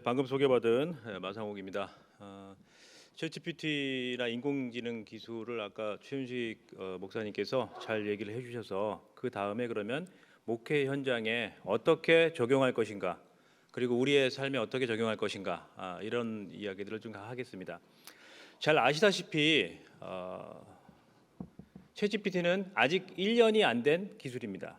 방금 소개받은 마상욱입니다. 챗GPT나 인공지능 기술을 아까 최윤식 목사님께서 잘 얘기를 해주셔서 그 다음에 그러면 목회 현장에 어떻게 적용할 것인가, 그리고 우리의 삶에 어떻게 적용할 것인가, 이런 이야기들을 좀 하겠습니다. 잘 아시다시피 챗GPT는 아직 1년이 안 된 기술입니다.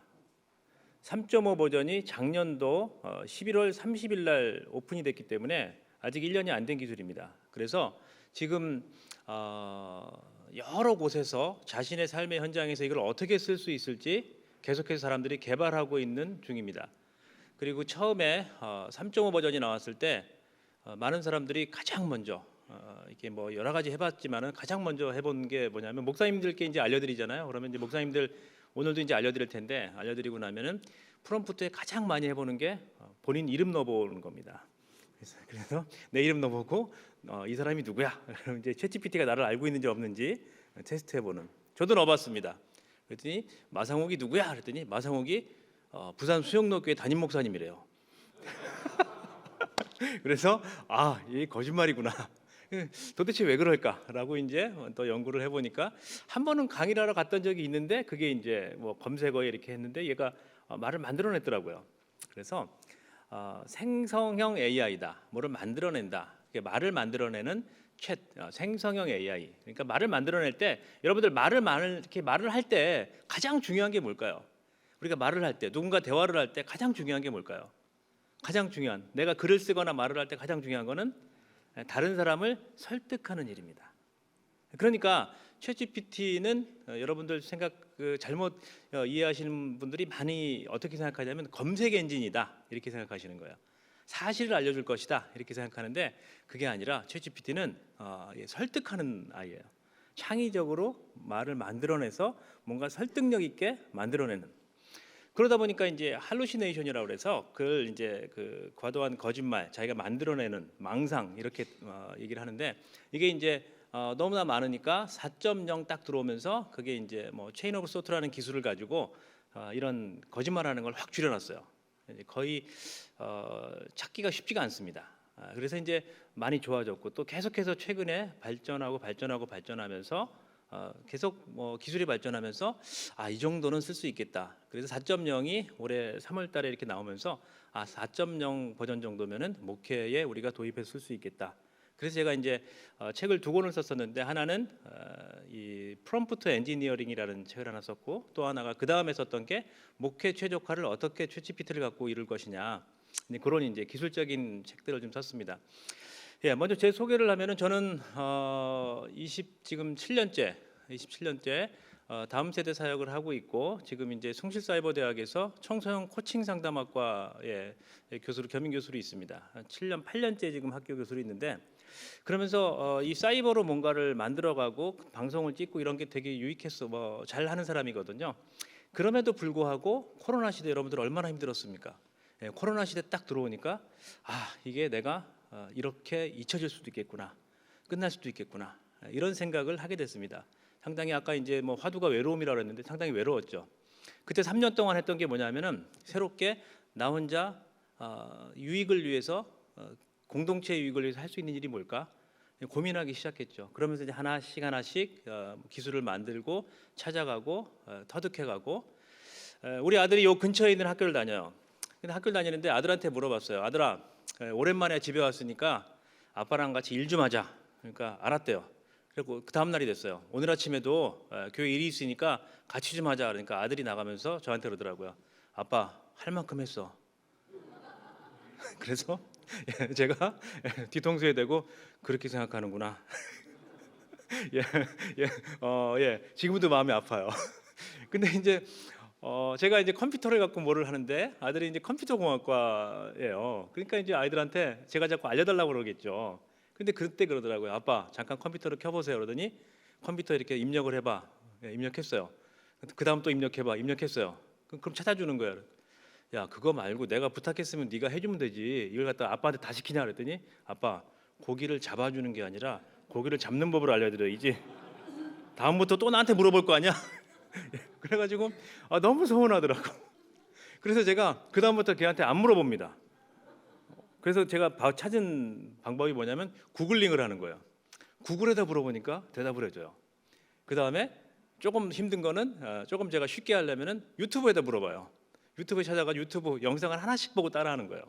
3.5 버전이 작년도 11월 30일 날 오픈이 됐기 때문에 아직 1년이 안 된 기술입니다. 그래서 지금 여러 곳에서 자신의 삶의 현장에서 이걸 어떻게 쓸 수 있을지 계속해서 사람들이 개발하고 있는 중입니다. 그리고 처음에 3.5 버전이 나왔을 때 많은 사람들이 가장 먼저 이렇게 뭐 여러 가지 해봤지만은 가장 먼저 해본 게 뭐냐면 목사님들께 이제 알려드리잖아요. 그러면 이제 목사님들 오늘도 이제 알려드릴 텐데, 알려드리고 나면은 프롬프트에 가장 많이 해보는 게 본인 이름 넣어보는 겁니다. 그래서 내 이름 넣어보고 이 사람이 누구야? 그럼 이제 챗GPT가 나를 알고 있는지 없는지 테스트해보는. 저도 넣어봤습니다. 그랬더니 마상욱이 누구야? 그랬더니 마상욱이 부산 수영로교회 담임 목사님이래요. 그래서 이 거짓말이구나. 도대체 왜 그럴까라고 이제 또 연구를 해보니까 한 번은 강의를 하러 갔던 적이 있는데, 그게 이제 뭐 검색어에 이렇게 했는데 얘가 말을 만들어냈더라고요. 그래서 생성형 AI다, 뭐를 만들어낸다, 말을 만들어내는 생성형 AI. 그러니까 말을 만들어낼 때 여러분들 이렇게 말을 할 때 가장 중요한 게 뭘까요? 우리가 말을 할 때, 누군가 대화를 할 때 가장 중요한 게 뭘까요? 가장 중요한, 내가 글을 쓰거나 말을 할 때 가장 중요한 거는 다른 사람을 설득하는 일입니다. 그러니까 챗GPT는 여러분들 잘못 이해하시는 분들이 많이 어떻게 생각하냐면 검색 엔진이다, 이렇게 생각하시는 거예요. 사실을 알려줄 것이다, 이렇게 생각하는데 그게 아니라 챗GPT는 설득하는 아이예요. 창의적으로 말을 만들어내서 뭔가 설득력 있게 만들어내는. 그러다 보니까 이제 할루시네이션이라고 그래서 그걸 이제 그 과도한 거짓말, 자기가 만들어내는 망상, 이렇게 얘기를 하는데, 이게 이제 너무나 많으니까 4.0 딱 들어오면서 그게 이제 뭐 체인 오브 소트라는 기술을 가지고 이런 거짓말하는 걸 확 줄여놨어요. 거의 찾기가 쉽지가 않습니다. 그래서 이제 많이 좋아졌고, 또 계속해서 최근에 발전하면서 계속 뭐 기술이 발전하면서 이 정도는 쓸 수 있겠다. 그래서 4.0이 올해 3월 달에 이렇게 나오면서 4.0 버전 정도면은 목회에 우리가 도입해서 쓸 수 있겠다. 그래서 제가 이제 책을 두 권을 썼었는데, 하나는 이 프롬프트 엔지니어링이라는 책을 하나 썼고, 또 하나가 그 다음에 썼던 게 목회 최적화를 어떻게 챗GPT를 갖고 이룰 것이냐, 그런 이제 기술적인 책들을 좀 썼습니다. 먼저 제 소개를 하면은 저는 지금 27년째 다음 세대 사역을 하고 있고, 지금 이제 숭실사이버대학에서 청소년 코칭 상담학과의 교수로, 겸임 교수로 있습니다. 7년 8년째 지금 학교 교수로 있는데, 그러면서 이 사이버로 뭔가를 만들어가고 방송을 찍고 이런 게 되게 유익했어, 뭐 잘 하는 사람이거든요. 그럼에도 불구하고 코로나 시대 여러분들 얼마나 힘들었습니까? 코로나 시대 딱 들어오니까 이게 내가 이렇게 잊혀질 수도 있겠구나, 끝날 수도 있겠구나, 이런 생각을 하게 됐습니다. 상당히 아까 이제 뭐 화두가 외로움이라고 했는데 상당히 외로웠죠. 그때 3년 동안 했던 게 뭐냐면은 새롭게 나 혼자 유익을 위해서, 공동체의 유익을 위해서 할 수 있는 일이 뭘까 고민하기 시작했죠. 그러면서 이제 하나씩 기술을 만들고 찾아가고 터득해가고, 우리 아들이 요 근처에 있는 학교를 다녀요. 근데 학교를 다니는데 아들한테 물어봤어요. 아들아, 오랜만에 집에 왔으니까 아빠랑 같이 일 좀 하자. 그러니까 알았대요. 그리고 그 다음 날이 됐어요. 오늘 아침에도 교회 일이 있으니까 같이 좀 하자. 그러니까 아들이 나가면서 저한테 그러더라고요. 아빠, 할 만큼 했어. 그래서 제가 뒤통수에 대고 그렇게 생각하는구나. 지금도 마음이 아파요. 근데 이제 제가 이제 컴퓨터를 갖고 뭐를 하는데, 아들이 이제 컴퓨터 공학과예요. 그러니까 이제 아이들한테 제가 자꾸 알려달라고 그러겠죠. 근데 그때 그러더라고요. 아빠, 잠깐 컴퓨터를 켜보세요. 그러더니 컴퓨터 이렇게 입력을 해봐. 입력했어요. 그 다음 또 입력해봐. 입력했어요. 그럼 찾아주는 거예요. 야, 그거 말고 내가 부탁했으면 네가 해주면 되지, 이걸 갖다 아빠한테 다 시키냐 그랬더니, 아빠, 고기를 잡아주는 게 아니라 고기를 잡는 법을 알려드려야지, 다음부터 또 나한테 물어볼 거 아니야. 그래가지고 너무 서운하더라고. 그래서 제가 그 다음부터 걔한테 안 물어봅니다. 그래서 제가 찾은 방법이 뭐냐면 구글링을 하는 거예요. 구글에다 물어보니까 대답을 해줘요. 그 다음에 조금 힘든 거는 조금 제가 쉽게 하려면은 유튜브에다 물어봐요. 유튜브에 찾아가 유튜브 영상을 하나씩 보고 따라하는 거예요.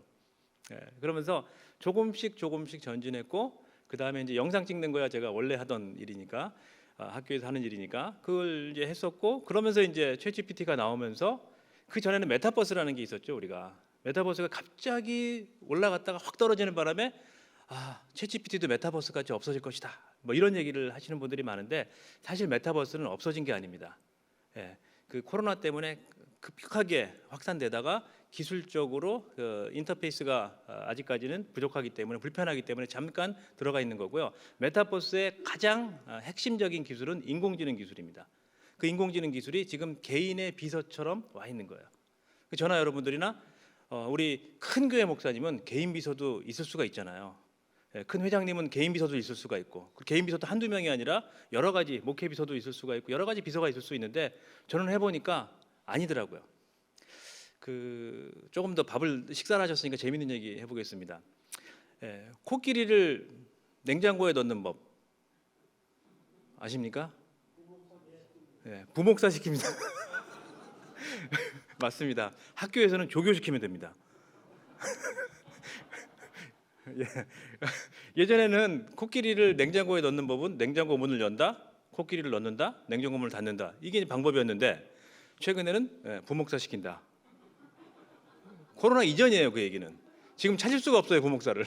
예, 그러면서 조금씩 전진했고, 그 다음에 이제 영상 찍는 거야 제가 원래 하던 일이니까, 학교에서 하는 일이니까 그걸 이제 했었고, 그러면서 이제 챗GPT가 나오면서, 그 전에는 메타버스라는 게 있었죠. 우리가 메타버스가 갑자기 올라갔다가 확 떨어지는 바람에 챗GPT도 메타버스 같이 없어질 것이다, 뭐 이런 얘기를 하시는 분들이 많은데, 사실 메타버스는 없어진 게 아닙니다. 예, 그 코로나 때문에 급격하게 확산되다가 기술적으로 인터페이스가 아직까지는 부족하기 때문에, 불편하기 때문에 잠깐 들어가 있는 거고요. 메타버스의 가장 핵심적인 기술은 인공지능 기술입니다. 그 인공지능 기술이 지금 개인의 비서처럼 와 있는 거예요. 저나 여러분들이나 우리 큰 교회 목사님은 개인 비서도 있을 수가 있잖아요. 큰 회장님은 개인 비서도 있을 수가 있고, 그 개인 비서도 한두 명이 아니라 여러 가지 목회 비서도 있을 수가 있고, 여러 가지 비서가 있을 수 있는데, 저는 해보니까 아니더라고요. 조금 더 식사를 하셨으니까 재밌는 얘기 해보겠습니다. 코끼리를 냉장고에 넣는 법 아십니까? 부목사 시킵니다. 맞습니다. 학교에서는 조교시키면 됩니다. 예전에는 코끼리를 냉장고에 넣는 법은 냉장고 문을 연다, 코끼리를 넣는다, 냉장고 문을 닫는다, 이게 방법이었는데, 최근에는 부목사 시킨다. 코로나 이전이에요. 그 얘기는 지금 찾을 수가 없어요, 부목사를.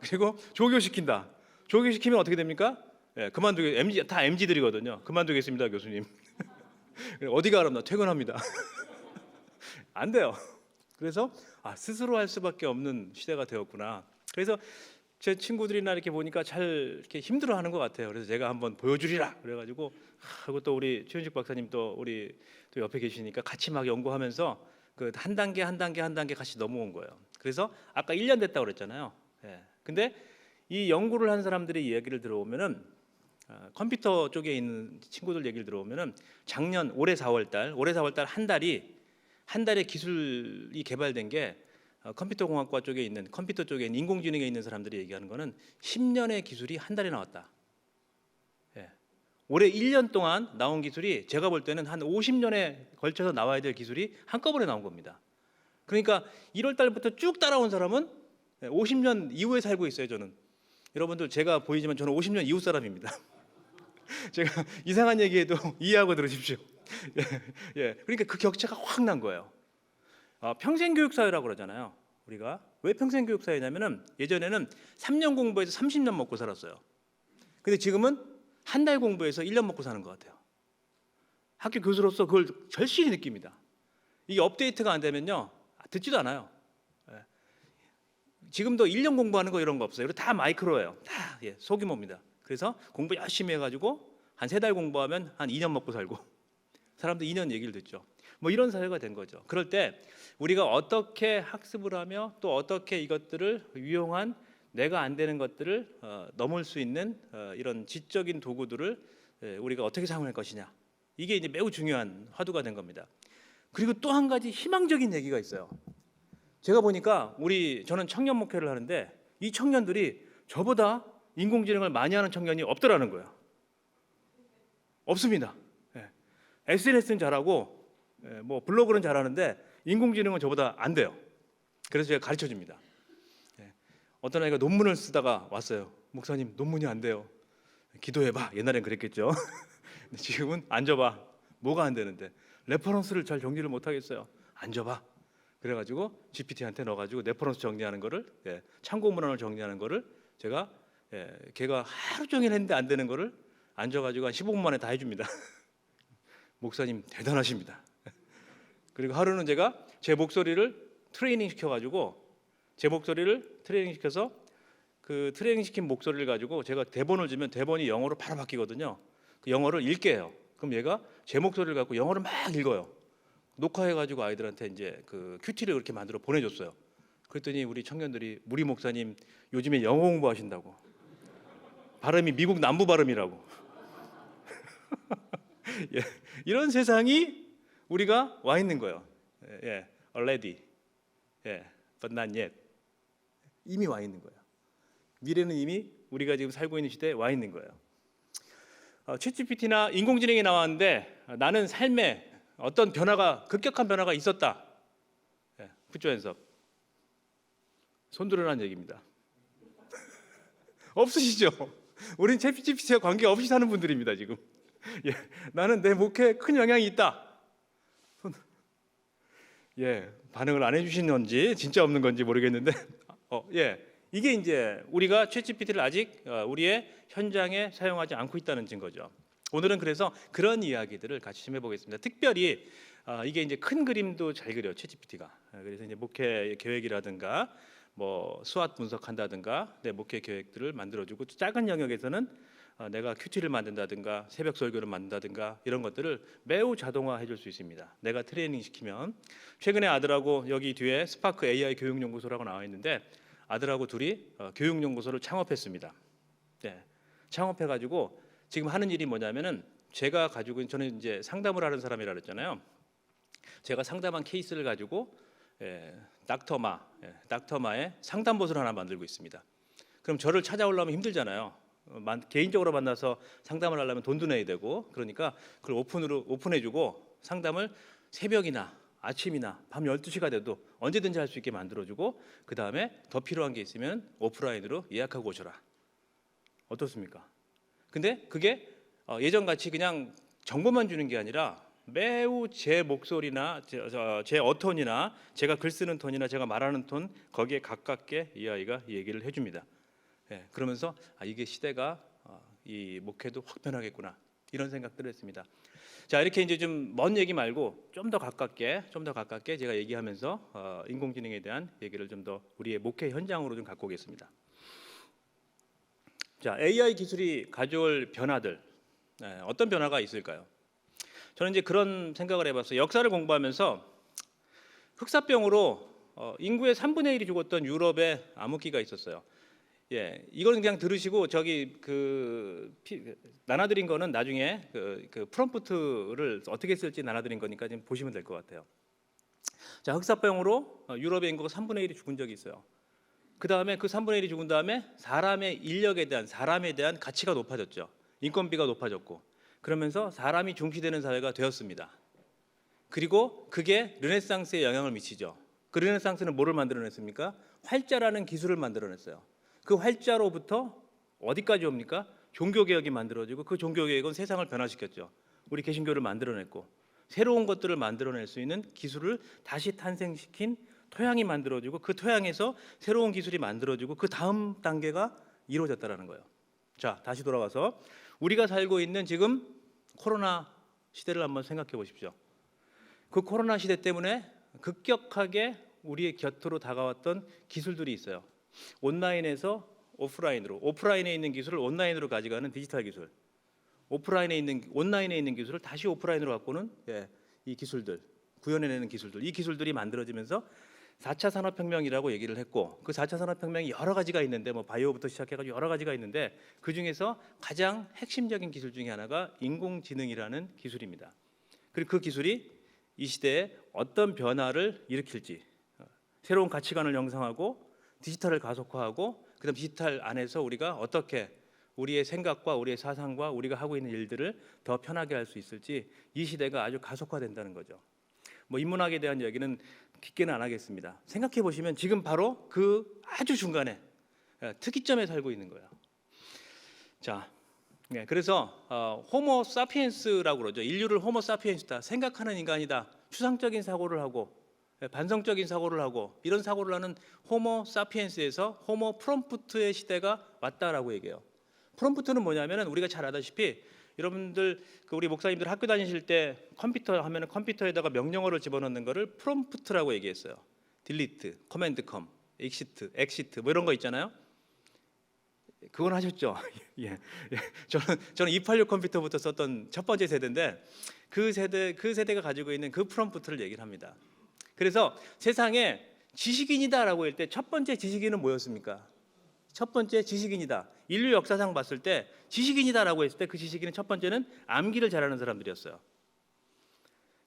그리고 조교시킨다. 조교시키면 어떻게 됩니까? 그만두게. 다 MZ들이거든요. 그만두겠습니다, 교수님. 어디가 그럼 나 퇴근합니다. 안 돼요. 그래서 스스로 할 수밖에 없는 시대가 되었구나. 그래서 제 친구들이나 이렇게 보니까 잘 이렇게 힘들어하는 것 같아요. 그래서 제가 한번 보여주리라 그래가지고, 하고 또 우리 최윤식 박사님 또 우리 또 옆에 계시니까 같이 막 연구하면서 그 한 단계 같이 넘어온 거예요. 그래서 아까 1년 됐다고 그랬잖아요. 근데 이 연구를 한 사람들의 이야기를 들어보면은, 컴퓨터 쪽에 있는 친구들 얘기를 들어보면은, 올해 4월달 한 달에 기술이 개발된 게, 컴퓨터 공학과 쪽에 있는, 컴퓨터 쪽에 있는 인공지능에 있는 사람들이 얘기하는 거는 10년의 기술이 한 달에 나왔다. 올해 1년 동안 나온 기술이 제가 볼 때는 한 50년에 걸쳐서 나와야 될 기술이 한꺼번에 나온 겁니다. 그러니까 1월 달부터 쭉 따라온 사람은 50년 이후에 살고 있어요. 저는, 여러분들 제가 보이지만 저는 50년 이후 사람입니다. 제가 이상한 얘기해도 이해하고 들으십시오. 그러니까 그 격차가 확 난 거예요. 평생교육사회라고 그러잖아요. 우리가 왜 평생교육사회냐면은, 예전에는 3년 공부해서 30년 먹고 살았어요. 근데 지금은 한 달 공부해서 1년 먹고 사는 것 같아요. 학교 교수로서 그걸 절실히 느낍니다. 이게 업데이트가 안 되면요, 듣지도 않아요. 지금도 1년 공부하는 거 이런 거 없어요. 다 마이크로예요. 다 소규모입니다. 그래서 공부 열심히 해가지고 한 3달 공부하면 한 2년 먹고 살고, 사람도 2년 얘기를 듣죠. 뭐 이런 사회가 된 거죠. 그럴 때 우리가 어떻게 학습을 하며, 또 어떻게 이것들을 유용한, 내가 안 되는 것들을 넘을 수 있는 이런 지적인 도구들을 우리가 어떻게 사용할 것이냐, 이게 이제 매우 중요한 화두가 된 겁니다. 그리고 또 한 가지 희망적인 얘기가 있어요. 제가 보니까 저는 청년 목회를 하는데, 이 청년들이 저보다 인공지능을 많이 하는 청년이 없더라는 거예요. 없습니다. SNS는 잘하고 뭐 블로그는 잘하는데 인공지능은 저보다 안 돼요. 그래서 제가 가르쳐 줍니다. 어떤 아이가 논문을 쓰다가 왔어요. 목사님, 논문이 안 돼요. 기도해봐. 옛날엔 그랬겠죠. 지금은 앉아봐. 뭐가 안 되는데? 레퍼런스를 잘 정리를 못 하겠어요. 앉아봐. 그래가지고 GPT한테 넣어가지고 레퍼런스 정리하는 거를, 참고 문헌을 정리하는 거를 제가, 걔가 하루 종일 했는데 안 되는 거를 앉아가지고 한 15분 만에 다 해줍니다. 목사님 대단하십니다. 그리고 하루는 제가 제 목소리를 트레이닝 시켜가지고, 그 트레이닝 시킨 목소리를 가지고 제가 대본을 주면 대본이 영어로 바로 바뀌거든요. 그 영어를 읽게 해요. 그럼 얘가 제 목소리를 갖고 영어를 막 읽어요. 녹화해가지고 아이들한테 이제 그 큐티를 그렇게 만들어 보내줬어요. 그랬더니 우리 청년들이, 우리 목사님 요즘에 영어 공부하신다고, 발음이 미국 남부 발음이라고. 이런 세상이 우리가 와 있는 거예요. already, but not yet. 이미 와 있는 거예요. 미래는 이미 우리가 지금 살고 있는 시대에 와 있는 거예요. 챗GPT나 인공지능이 나왔는데 나는 삶에 어떤 변화가 급격한 변화가 있었다. Put your hands up. 손 들어라는 얘기입니다. 없으시죠? 우린 챗GPT와 관계 없이 사는 분들입니다 지금. 예, 나는 내 목회에 큰 영향이 있다. 예, 반응을 안 해주시는 건지 진짜 없는 건지 모르겠는데, 예, 이게 이제 우리가 챗GPT를 아직 우리의 현장에 사용하지 않고 있다는 증거죠. 오늘은 그래서 그런 이야기들을 같이 좀 해보겠습니다. 특별히 이게 이제 큰 그림도 잘 그려 챗GPT가. 그래서 이제 목회 계획이라든가 뭐 수학 분석한다든가 내 목회 계획들을 만들어주고, 작은 영역에서는 내가 큐티를 만든다든가 새벽 설교를 만든다든가 이런 것들을 매우 자동화해 줄 수 있습니다. 내가 트레이닝 시키면. 최근에 아들하고 여기 뒤에 스파크 AI 교육연구소라고 나와 있는데 아들하고 둘이 교육연구소를 창업했습니다. 네, 창업해가지고 지금 하는 일이 뭐냐면은 제가 가지고 있는, 저는 이제 상담을 하는 사람이라 그랬잖아요. 제가 상담한 케이스를 가지고 닥터마의 상담봇을 하나 만들고 있습니다. 그럼 저를 찾아오려면 힘들잖아요. 개인적으로 만나서 상담을 하려면 돈도 내야 되고, 그러니까 그걸 오픈해주고 상담을 새벽이나 아침이나 밤 12시가 돼도 언제든지 할 수 있게 만들어주고, 그 다음에 더 필요한 게 있으면 오프라인으로 예약하고 오셔라. 어떻습니까? 근데 그게 예전같이 그냥 정보만 주는 게 아니라 매우 제 목소리나 제 어톤이나 제가 글 쓰는 톤이나 제가 말하는 톤, 거기에 가깝게 이 아이가 얘기를 해줍니다. 예, 그러면서 이게 시대가 이 목회도 확 변하겠구나, 이런 생각들을 했습니다. 자, 이렇게 이제 좀 먼 얘기 말고 좀 더 가깝게 제가 얘기하면서 인공지능에 대한 얘기를 좀 더 우리의 목회 현장으로 좀 갖고 오겠습니다. 자, AI 기술이 가져올 변화들, 어떤 변화가 있을까요? 저는 이제 그런 생각을 해봤어요. 역사를 공부하면서 흑사병으로 인구의 3분의 1이 죽었던 유럽에 암흑기가 있었어요. 예, 이거는 그냥 들으시고 저기 나눠드린 거는 나중에 그 프롬프트를 어떻게 쓸지 나눠드린 거니까 지금 보시면 될 것 같아요. 자, 흑사병으로 유럽의 인구가 3분의 1이 죽은 적이 있어요. 그 다음에 그 3분의 1이 죽은 다음에 사람에 대한 가치가 높아졌죠. 인건비가 높아졌고, 그러면서 사람이 중시되는 사회가 되었습니다. 그리고 그게 르네상스에 영향을 미치죠. 그 르네상스는 뭐를 만들어냈습니까? 활자라는 기술을 만들어냈어요. 그 활자로부터 어디까지 옵니까? 종교개혁이 만들어지고, 그 종교개혁은 세상을 변화시켰죠. 우리 개신교를 만들어냈고, 새로운 것들을 만들어낼 수 있는 기술을 다시 탄생시킨 토양이 만들어지고, 그 토양에서 새로운 기술이 만들어지고, 그 다음 단계가 이루어졌다는 거예요. 자, 다시 돌아와서 우리가 살고 있는 지금 코로나 시대를 한번 생각해 보십시오. 그 코로나 시대 때문에 급격하게 우리의 곁으로 다가왔던 기술들이 있어요. 온라인에서 오프라인으로, 오프라인에 있는 기술을 온라인으로 가져가는 디지털 기술, 온라인에 있는 기술을 다시 오프라인으로 갖고는 이 기술들, 구현해내는 기술들, 이 기술들이 만들어지면서 4차 산업혁명이라고 얘기를 했고, 그 4차 산업혁명이 여러 가지가 있는데, 뭐 바이오부터 시작해가지고 여러 가지가 있는데, 그 중에서 가장 핵심적인 기술 중에 하나가 인공지능이라는 기술입니다. 그리고 그 기술이 이 시대에 어떤 변화를 일으킬지, 새로운 가치관을 형성하고 디지털을 가속화하고, 그다음 디지털 안에서 우리가 어떻게 우리의 생각과 우리의 사상과 우리가 하고 있는 일들을 더 편하게 할 수 있을지, 이 시대가 아주 가속화된다는 거죠. 뭐 인문학에 대한 이야기는 깊게는 안 하겠습니다. 생각해 보시면 지금 바로 그 아주 중간에 특이점에 살고 있는 거예요. 자, 그래서 호모 사피엔스라고 그러죠. 인류를 호모 사피엔스다, 생각하는 인간이다, 추상적인 사고를 하고 반성적인 사고를 하고 이런 사고를 하는 호모 사피엔스에서 호모 프롬프트의 시대가 왔다라고 얘기해요. 프롬프트는 뭐냐면은 우리가 잘 아다시피, 여러분들 우리 목사님들 학교 다니실 때 컴퓨터 하면은 컴퓨터에다가 명령어를 집어넣는 거를 프롬프트라고 얘기했어요. 딜리트, 커맨드 컴, 엑시트 뭐 이런 거 있잖아요. 그건 하셨죠? 예. 저는 286 컴퓨터부터 썼던 첫 번째 세대인데, 그 세대가 가지고 있는 그 프롬프트를 얘기를 합니다. 그래서 세상에 지식인이다라고 할 때 첫 번째 지식인은 뭐였습니까? 첫 번째 지식인이다, 인류 역사상 봤을 때 지식인이다라고 했을 때 그 지식인은 첫 번째는 암기를 잘하는 사람들이었어요.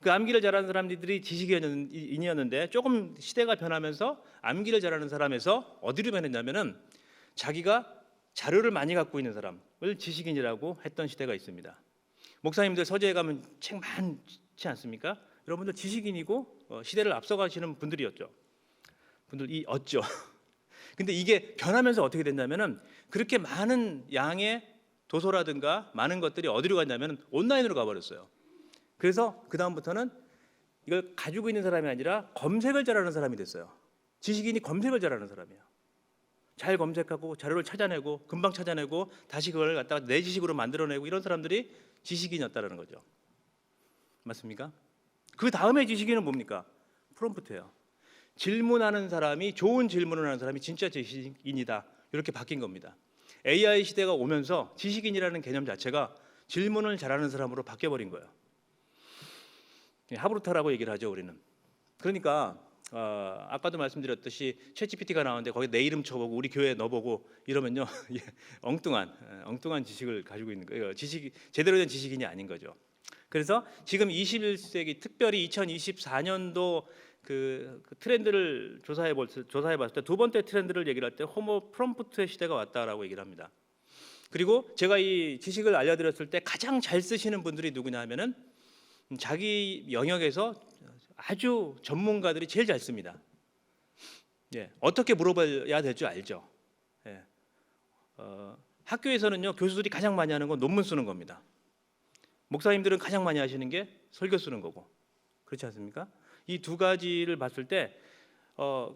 그 암기를 잘하는 사람들이 지식인이었는데 조금 시대가 변하면서 암기를 잘하는 사람에서 어디로 변했냐면은 자기가 자료를 많이 갖고 있는 사람을 지식인이라고 했던 시대가 있습니다. 목사님들 서재에 가면 책 많지 않습니까? 여러분들 지식인이고 시대를 앞서가시는 분들이었죠. 분들이었죠. 근데 이게 변하면서 어떻게 됐냐면은 그렇게 많은 양의 도서라든가 많은 것들이 어디로 갔냐면 온라인으로 가버렸어요. 그래서 그 다음부터는 이걸 가지고 있는 사람이 아니라 검색을 잘하는 사람이 됐어요. 지식인이 검색을 잘하는 사람이에요. 잘 검색하고 자료를 찾아내고 금방 찾아내고 다시 그걸 갖다가 내 지식으로 만들어내고 이런 사람들이 지식인이었다는 거죠. 맞습니까? 그 다음에 지식인은 뭡니까? 프롬프트예요. 질문하는 사람이, 좋은 질문을 하는 사람이 진짜 지식인이다, 이렇게 바뀐 겁니다. AI 시대가 오면서 지식인이라는 개념 자체가 질문을 잘하는 사람으로 바뀌어버린 거예요. 하브루타라고 얘기를 하죠, 우리는. 그러니까 아까도 말씀드렸듯이 챗GPT가 나오는데 거기 내 이름 쳐보고 우리 교회 넣어보고 이러면요 엉뚱한 지식을 가지고 있는 거예요. 제대로 된 지식인이 아닌 거죠. 그래서 지금 21세기, 특별히 2024년도 그 트렌드를 조사해 봤을 때 두 번째 트렌드를 얘기를 할 때 호모 프롬프트의 시대가 왔다라고 얘기를 합니다. 그리고 제가 이 지식을 알려드렸을 때 가장 잘 쓰시는 분들이 누구냐 하면은 자기 영역에서 아주 전문가들이 제일 잘 씁니다. 어떻게 물어봐야 될 줄 알죠. 학교에서는요, 교수들이 가장 많이 하는 건 논문 쓰는 겁니다. 목사님들은 가장 많이 하시는 게 설교 쓰는 거고, 그렇지 않습니까? 이 두 가지를 봤을 때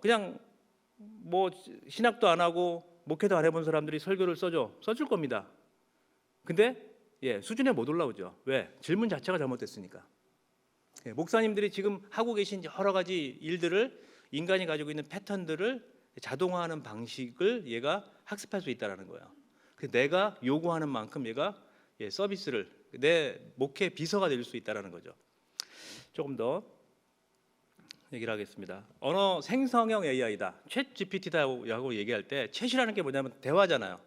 그냥 뭐 신학도 안 하고 목회도 안 해본 사람들이 설교를 써줄 겁니다. 근데 수준에 못 올라오죠. 왜? 질문 자체가 잘못됐으니까. 목사님들이 지금 하고 계신 여러 가지 일들을, 인간이 가지고 있는 패턴들을 자동화하는 방식을 얘가 학습할 수 있다는 거예요. 내가 요구하는 만큼 얘가 서비스를, 내 목회 비서가 될 수 있다는 거죠. 조금 더 얘기를 하겠습니다. 언어 생성형 AI다, 챗 GPT다라고 얘기할 때 챗이라는 게 뭐냐면 대화잖아요.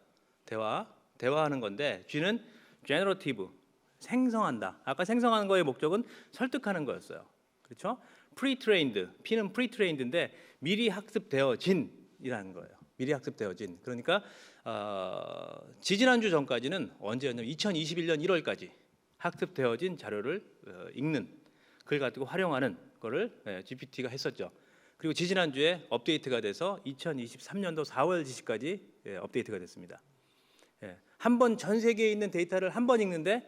대화하는 건데 G는 generative, 생성한다. 아까 생성하는 거의 목적은 설득하는 거였어요. 그렇죠? pre-trained, P는 pre-trained인데 미리 학습되어진이라는 거예요. 미리 학습되어진. 그러니까 지지난주 전까지는 언제였냐면 2021년 1월까지 학습되어진 자료를 읽는, 그걸 가지고 활용하는 거를 GPT가 했었죠. 그리고 지지난주에 업데이트가 돼서 2023년도 4월 지식까지 업데이트가 됐습니다. 한 번 전 세계에 있는 데이터를 한 번 읽는데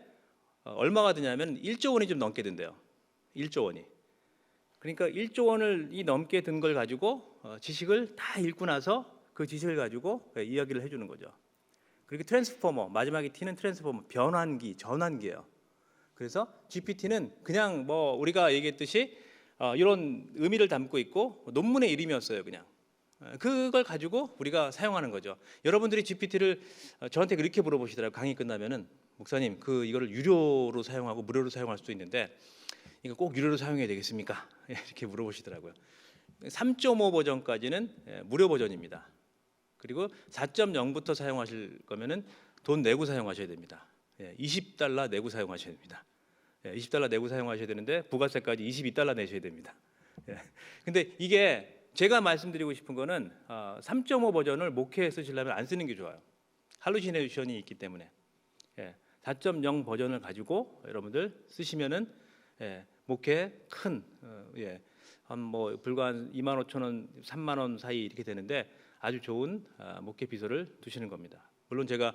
얼마가 드냐면 1조 원이 좀 넘게 든대요. 1조 원이. 그러니까 1조 원을 넘게 든 걸 가지고 지식을 다 읽고 나서 그 지식을 가지고 이야기를 해주는 거죠. 그리고 트랜스포머, 마지막에 T는 트랜스포머, 변환기, 전환기예요. 그래서 GPT는 그냥 뭐 우리가 얘기했듯이 이런 의미를 담고 있고 논문의 이름이었어요. 그냥 그걸 가지고 우리가 사용하는 거죠. 여러분들이 GPT를 저한테 그렇게 물어보시더라고요. 강의 끝나면은, 목사님 이거를 유료로 사용하고 무료로 사용할 수도 있는데 이거 꼭 유료로 사용해야 되겠습니까? 이렇게 물어보시더라고요. 3.5 버전까지는 무료 버전입니다. 그리고 4.0부터 사용하실 거면은 돈 내고 사용하셔야 됩니다. $20 내고 사용하셔야 됩니다. $20 내고 사용하셔야 되는데 부가세까지 $22 내셔야 됩니다. 근데 이게 제가 말씀드리고 싶은 거는 3.5 버전을 목회에 쓰시려면 안 쓰는 게 좋아요. 할루시네이션이 있기 때문에. 4.0 버전을 가지고 여러분들 쓰시면은 목회 큰 한 불과 한 25,000원, 3만 원 사이 이렇게 되는데 아주 좋은 목회 비서를 두시는 겁니다. 물론 제가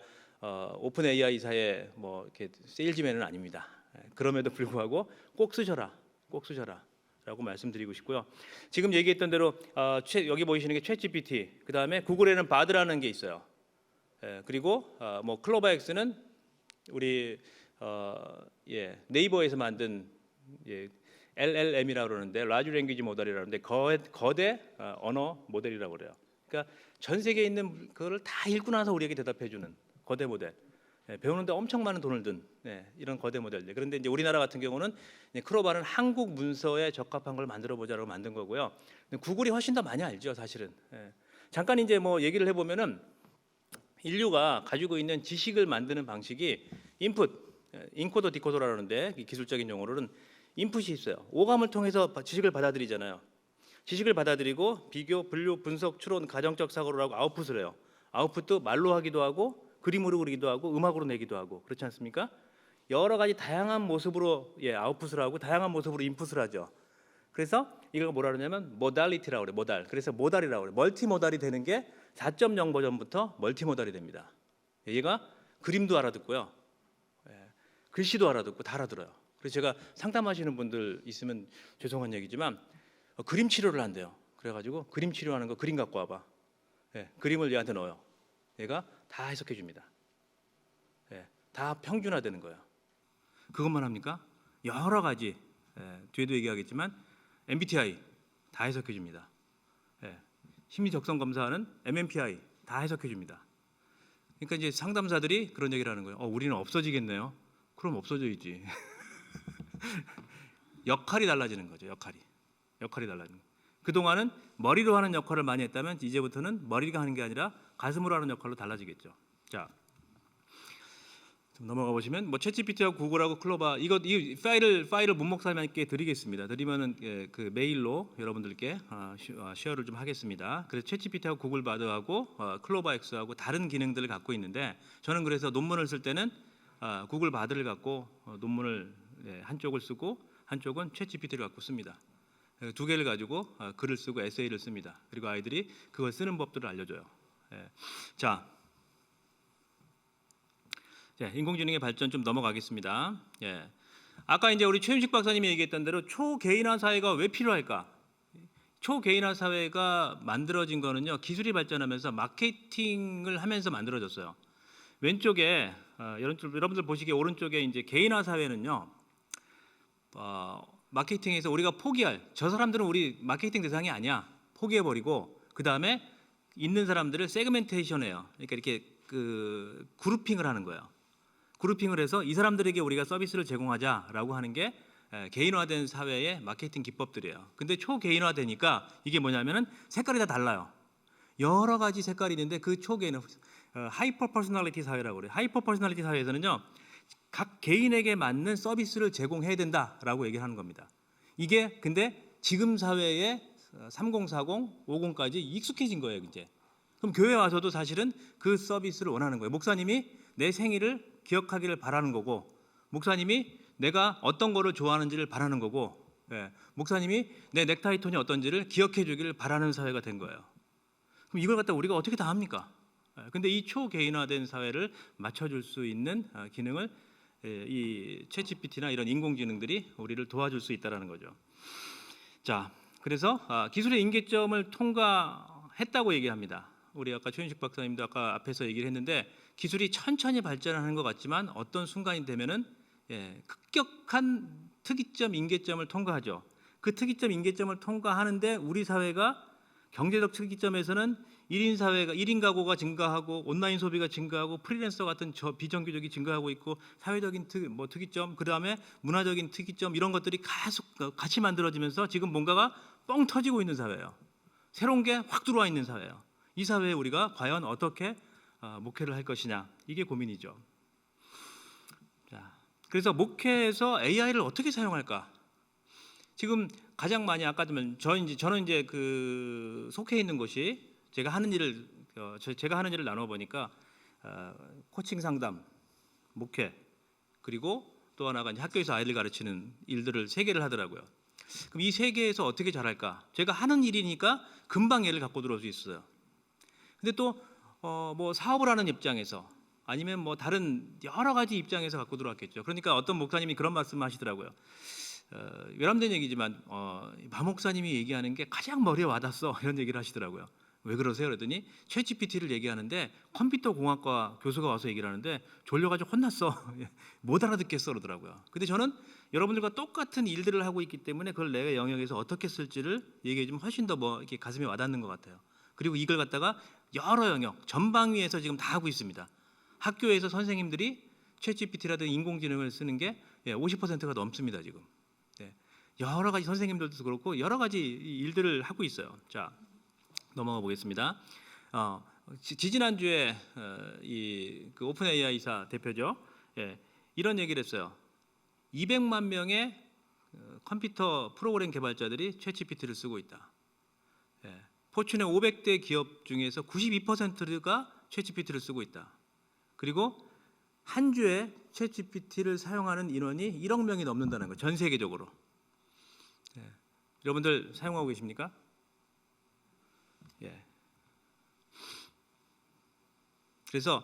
오픈 AI사의 이렇게 세일즈맨은 아닙니다. 그럼에도 불구하고 꼭 쓰셔라라고 말씀드리고 싶고요. 지금 얘기했던 대로 여기 보이시는 게 챗 GPT, 그 다음에 구글에는 바드라는 게 있어요. 그리고 클로바엑스는 우리 네이버에서 만든 LLM이라고 그러는데 라지 랭귀지 모델이라는데 거대 언어 모델이라고 그래요. 그러니까 전 세계에 있는 그거를 다 읽고 나서 우리에게 대답해 주는 거대 모델. 배우는데 엄청 많은 돈을 든 이런 거대 모델들. 그런데 이제 우리나라 같은 경우는 크로바는 한국 문서에 적합한 걸 만들어 보자라고 만든 거고요. 구글이 훨씬 더 많이 알죠, 사실은. 잠깐 이제 얘기를 해보면은 인류가 가지고 있는 지식을 만드는 방식이 인코더 디코더라는데 기술적인 용어로는 인풋이 있어요. 오감을 통해서 지식을 받아들이잖아요. 지식을 받아들이고 비교, 분류, 분석, 추론, 가정적 사고를 하고 아웃풋을 해요. 아웃풋도 말로 하기도 하고 그림으로 그리기도 하고 음악으로 내기도 하고 그렇지 않습니까? 여러 가지 다양한 모습으로 아웃풋을 하고 다양한 모습으로 인풋을 하죠. 그래서 이걸 뭐라 그러냐면 모달리티라고 그래요. 모달. 그래서 모달이라고 그래요. 멀티모달이 되는 게 4.0 버전부터 멀티모달이 됩니다. 얘가 그림도 알아듣고요. 글씨도 알아듣고 다 알아들어요. 그래서 제가 상담하시는 분들 있으면 죄송한 얘기지만 그림 치료를 한대요. 그래가지고 그림 치료하는 거 그림 갖고 와봐. 그림을 얘한테 넣어요. 얘가 다 해석해 줍니다. 다 평준화되는 거예요. 그것만 합니까? 여러 가지 뒤에도 얘기하겠지만 MBTI 다 해석해 줍니다. 심리 적성 검사하는 MMPI 다 해석해 줍니다. 그러니까 이제 상담사들이 그런 얘기를 하는 거예요. 우리는 없어지겠네요. 그럼 없어져야지. 역할이 달라지는 거죠. 역할이 달라지는 거예요. 그동안은 머리로 하는 역할을 많이 했다면 이제부터는 머리가 하는 게 아니라 가슴으로 하는 역할로 달라지겠죠. 자, 좀 넘어가 보시면 뭐 챗GPT하고 구글하고 클로바 이 파일을 문목사님께 드리겠습니다. 드리면은 그 메일로 여러분들께 쉐어를 좀 하겠습니다. 그래서 챗GPT하고 구글 바드하고 클로바 X하고 다른 기능들을 갖고 있는데 저는 그래서 논문을 쓸 때는 구글 바드를 갖고 논문을 한쪽을 쓰고 한쪽은 챗GPT를 갖고 씁니다. 두 개를 가지고 글을 쓰고 에세이를 씁니다. 그리고 아이들이 그걸 쓰는 법들을 알려줘요. 자, 인공지능의 발전 좀 넘어가겠습니다. 아까 이제 우리 최윤식 박사님이 얘기했던 대로 초개인화 사회가 왜 필요할까? 초개인화 사회가 만들어진 거는요, 기술이 발전하면서 마케팅을 하면서 만들어졌어요. 왼쪽에 여러분들 보시기에 오른쪽에 이제 개인화 사회는요, 마케팅에서 우리가 포기할 저 사람들은 우리 마케팅 대상이 아니야 포기해 버리고 그 다음에 있는 사람들을 세그멘테이션해요. 그러니까 이렇게 그 그룹핑을 하는 거예요. 그룹핑을 해서 이 사람들에게 우리가 서비스를 제공하자라고 하는 게 개인화된 사회의 마케팅 기법들이에요. 근데 초개인화되니까 이게 뭐냐면은 색깔이 다 달라요. 여러 가지 색깔이 있는데 그 초개인화 하이퍼 퍼스널리티 사회라고 그래요. 하이퍼 퍼스널리티 사회에서는요, 각 개인에게 맞는 서비스를 제공해야 된다라고 얘기를 하는 겁니다. 이게 근데 지금 사회에 3040, 50까지 익숙해진 거예요, 이제. 그럼 교회 와서도 사실은 그 서비스를 원하는 거예요. 목사님이 내 생일을 기억하기를 바라는 거고, 목사님이 내가 어떤 거를 좋아하는지를 바라는 거고, 목사님이 내 넥타이 톤이 어떤지를 기억해 주기를 바라는 사회가 된 거예요. 그럼 이걸 갖다 우리가 어떻게 다 합니까? 근데 이 초개인화된 사회를 맞춰줄 수 있는 기능을 이 챗GPT나 이런 인공지능들이 우리를 도와줄 수 있다는 거죠. 자, 그래서 기술의 임계점을 통과했다고 얘기합니다. 우리 아까 최윤식 박사님도 아까 앞에서 얘기를 했는데 기술이 천천히 발전하는 것 같지만 어떤 순간이 되면은 급격한 특이점 임계점을 통과하죠. 그 특이점 임계점을 통과하는데 우리 사회가 경제적 특이점에서는 1인 사회가 1인 가구가 증가하고 온라인 소비가 증가하고 프리랜서 같은 비정규직이 증가하고 있고 사회적인 특이점, 그다음에 문화적인 특이점 이런 것들이 계속 같이 만들어지면서 지금 뭔가가 뻥 터지고 있는 사회예요. 새로운 게 확 들어와 있는 사회예요. 이 사회에 우리가 과연 어떻게 목회를 할 것이냐, 이게 고민이죠. 자, 그래서 목회에서 AI를 어떻게 사용할까? 지금 가장 많이 아까 저는 이제 그 속해 있는 곳이 제가 하는 일을 나눠 보니까 코칭 상담, 목회, 그리고 또 하나가 이제 학교에서 아이들 가르치는 일들을 3개를 하더라고요. 그럼 이 3개에서 어떻게 잘할까? 제가 하는 일이니까 금방 얘를 갖고 들어올 수 있어요. 근데 또 뭐 사업을 하는 입장에서 아니면 뭐 다른 여러 가지 입장에서 갖고 들어왔겠죠. 그러니까 어떤 목사님이 그런 말씀하시더라고요. 외람된 얘기지만 마 목사님이 얘기하는 게 가장 머리에 와닿았어 이런 얘기를 하시더라고요. 왜 그러세요? 그랬더니 챗GPT를 얘기하는데 컴퓨터 공학과 교수가 와서 얘기를 하는데 졸려가지고 혼났어. 못 알아듣겠어 그러더라고요. 근데 저는 여러분들과 똑같은 일들을 하고 있기 때문에 그걸 내 영역에서 어떻게 쓸지를 얘기해 주면 훨씬 더 뭐 이렇게 가슴에 와닿는 것 같아요. 그리고 이걸 갖다가 여러 영역 전방위에서 지금 다 하고 있습니다. 학교에서 선생님들이 챗GPT라든지 인공지능을 쓰는 게 50%가 넘습니다 지금. 여러 가지 선생님들도 그렇고 여러 가지 일들을 하고 있어요. 자, 넘어가 보겠습니다. 지지난주에 그 오픈 AI사 대표죠. 이런 얘기를 했어요. 200만 명의 컴퓨터 프로그램 개발자들이 챗GPT를 쓰고 있다. 예. 포춘의 500대 기업 중에서 92%가 챗GPT를 쓰고 있다. 그리고 한 주에 챗GPT를 사용하는 인원이 1억 명이 넘는다는 거, 전 세계적으로. 예. 여러분들 사용하고 계십니까? 예. 그래서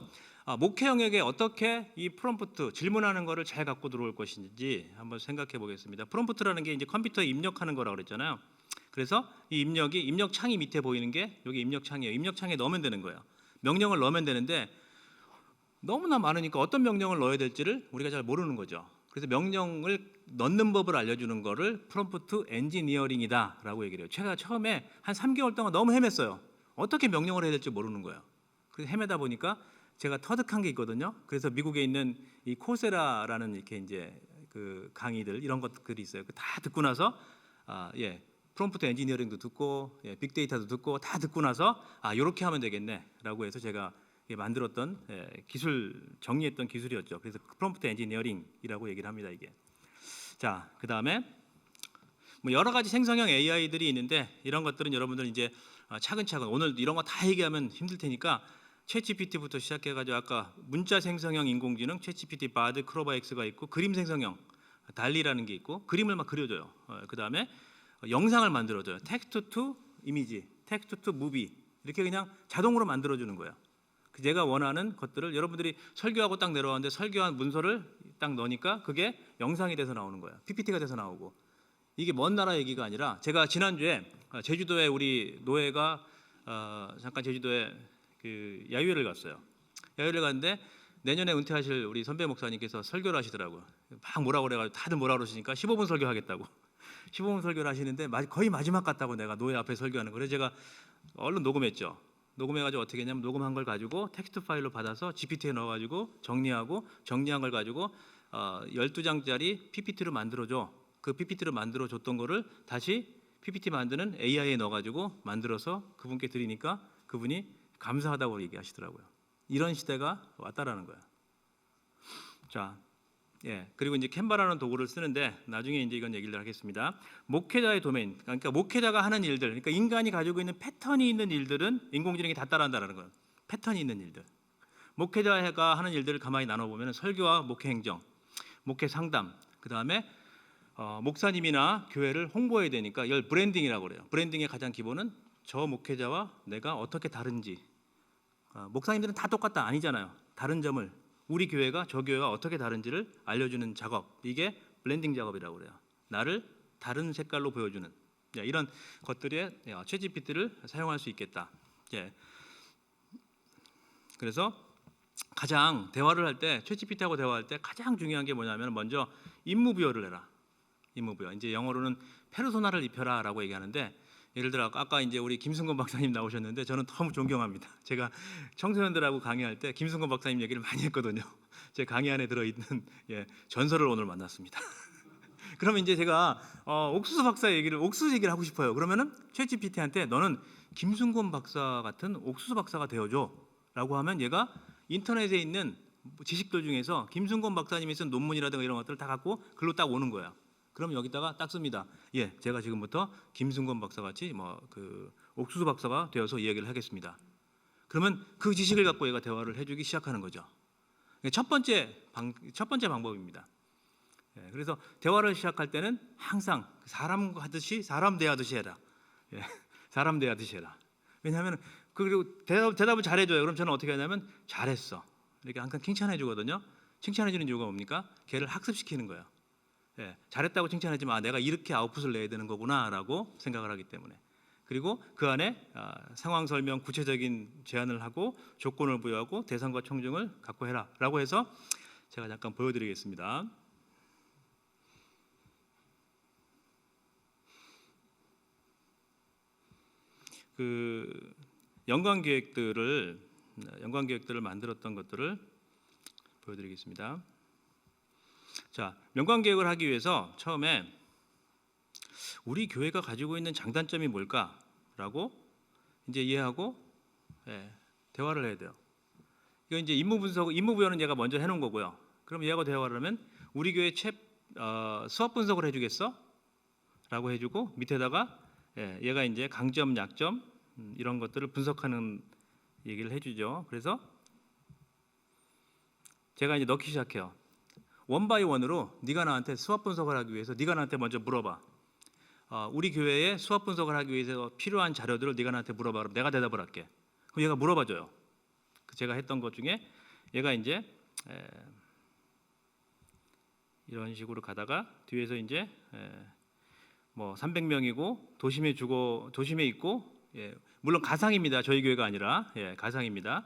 목회 영역에 어떻게 이 프롬프트 질문하는 거를 잘 갖고 들어올 것인지 한번 생각해 보겠습니다. 프롬프트라는 게 이제 컴퓨터에 입력하는 거라고 그랬잖아요. 그래서 이 입력이 입력 창이 밑에 보이는 게 여기 입력 창이에요. 입력 창에 넣으면 되는 거예요. 명령을 넣으면 되는데 너무나 많으니까 어떤 명령을 넣어야 될지를 우리가 잘 모르는 거죠. 그래서 명령을 넣는 법을 알려주는 거를 프롬프트 엔지니어링이다라고 얘기를 해요. 제가 처음에 한 3개월 동안 너무 헤맸어요. 어떻게 명령을 해야 될지 모르는 거예요. 그래서 헤매다 보니까 제가 터득한 게 있거든요. 그래서 미국에 있는 이 코세라라는 이렇게 이제 그 강의들 이런 것들이 있어요. 다 듣고 나서 프롬프트 엔지니어링도 듣고 빅데이터도 듣고 다 듣고 나서 이렇게 하면 되겠네라고 해서 제가 만들었던 기술 정리했던 기술이었죠. 그래서 프롬프트 엔지니어링이라고 얘기를 합니다. 이게. 자, 그 다음에 뭐 여러 가지 생성형 AI들이 있는데 이런 것들은 여러분들 이제 차근차근 오늘 이런 거 다 얘기하면 힘들 테니까 챗GPT부터 시작해가지고 아까 문자 생성형 인공지능 챗GPT 바드 크로바엑스가 있고 그림 생성형 달리라는 게 있고 그림을 막 그려줘요. 그 다음에 영상을 만들어줘요. 텍스트 투 이미지, 텍스트 투 무비 이렇게 그냥 자동으로 만들어주는 거예요. 제가 원하는 것들을 여러분들이 설교하고 딱 내려왔는데 설교한 문서를 딱 넣으니까 그게 영상이 돼서 나오는 거예요. PPT가 돼서 나오고. 이게 먼 나라 얘기가 아니라 제가 지난주에 제주도에 우리 노예가 잠깐 제주도에 그 야유회를 갔어요. 야유회를 갔는데 내년에 은퇴하실 우리 선배 목사님께서 설교를 하시더라고요. 막 뭐라 그래가지고 다들 뭐라 그러시니까 15분 설교하겠다고. 15분 설교를 하시는데 거의 마지막 같다고 내가 노예 앞에 설교하는 거를 제가 얼른 녹음했죠. 녹음해가지고 어떻게 했냐면 녹음한 걸 가지고 텍스트 파일로 받아서 GPT에 넣어가지고 정리하고 정리한 걸 가지고 12장짜리 PPT로 만들어줘. 그 PPT로 만들어줬던 거를 다시 PPT 만드는 AI에 넣어가지고 만들어서 그분께 드리니까 그분이 감사하다고 얘기하시더라고요. 이런 시대가 왔다라는 거야. 자, 그리고 이제 캔바라는 도구를 쓰는데 나중에 이제 이건 얘기를 하겠습니다. 목회자의 도메인, 그러니까 목회자가 하는 일들, 그러니까 인간이 가지고 있는 패턴이 있는 일들은 인공지능이 다 따라한다는 거예요. 패턴이 있는 일들. 목회자가 하는 일들을 가만히 나눠보면 설교와 목회 행정, 목회 상담, 그 다음에 목사님이나 교회를 홍보해야 되니까 이걸 브랜딩이라고 그래요. 브랜딩의 가장 기본은 저 목회자와 내가 어떻게 다른지. 목사님들은 다 똑같다 아니잖아요. 다른 점을 우리 교회가 저 교회가 어떻게 다른지를 알려주는 작업, 이게 블렌딩 작업이라고 그래요. 나를 다른 색깔로 보여주는 이런 것들에 챗GPT를 사용할 수 있겠다. 그래서 가장 대화를 할 때 챗GPT하고 대화할 때 가장 중요한 게 뭐냐면 먼저 임무부여를 해라. 임무부여. 이제 영어로는 페르소나를 입혀라라고 얘기하는데 예를 들어 아까 이제 우리 김승건 박사님 나오셨는데 저는 너무 존경합니다. 제가 청소년들하고 강의할 때 김승건 박사님 얘기를 많이 했거든요. 제 강의 안에 들어있는 전설을 오늘 만났습니다. 그러면 이제 제가 옥수수 박사 얘기를 옥수수 얘기를 하고 싶어요. 그러면은 챗GPT한테 너는 김승건 박사 같은 옥수수 박사가 되어줘라고 하면 얘가 인터넷에 있는 지식들 중에서 김승건 박사님이 쓴 논문이라든가 이런 것들을 다 갖고 글로 딱 오는 거예요. 그럼 여기다가 딱 씁니다. 제가 지금부터 김승건 박사 같이 그 옥수수 박사가 되어서 이야기를 하겠습니다. 그러면 그 지식을 갖고 얘가 대화를 해주기 시작하는 거죠. 첫 번째 방법입니다. 그래서 대화를 시작할 때는 항상 사람 대하듯이 해라. 사람 대하듯이 해라. 왜냐하면 그리고 대답을 잘해줘요. 그럼 저는 어떻게 하냐면 잘했어. 이렇게 항상 칭찬해 주거든요. 칭찬해 주는 이유가 뭡니까? 걔를 학습시키는 거예요. 잘했다고 칭찬하지만 내가 이렇게 아웃풋을 내야 되는 거구나라고 생각을 하기 때문에. 그리고 그 안에 상황 설명, 구체적인 제안을 하고 조건을 부여하고 대상과 청중을 갖고 해라라고 해서 제가 잠깐 보여드리겠습니다. 그 연관 계획들을 만들었던 것들을 보여드리겠습니다. 자, 연관 계획을 하기 위해서 처음에 우리 교회가 가지고 있는 장단점이 뭘까라고 이제 이해하고 대화를 해야 돼요. 이거 이제 임무부여는 얘가 먼저 해놓은 거고요. 그럼 얘하고 대화를 하면 우리 교회 수학 분석을 해주겠어? 라고 해주고 밑에다가 얘가 이제 강점, 약점 이런 것들을 분석하는 얘기를 해주죠. 그래서 제가 이제 넣기 시작해요. 원 바이 원으로 네가 나한테 수학 분석을 하기 위해서 네가 나한테 먼저 물어봐. 우리 교회에 수학 분석을 하기 위해서 필요한 자료들을 네가 나한테 물어봐. 그럼 내가 대답을 할게. 그럼 얘가 물어봐줘요. 제가 했던 것 중에 얘가 이제 이런 식으로 가다가 뒤에서 이제 뭐 300명이고 도심에 있고 물론 가상입니다. 저희 교회가 아니라 가상입니다.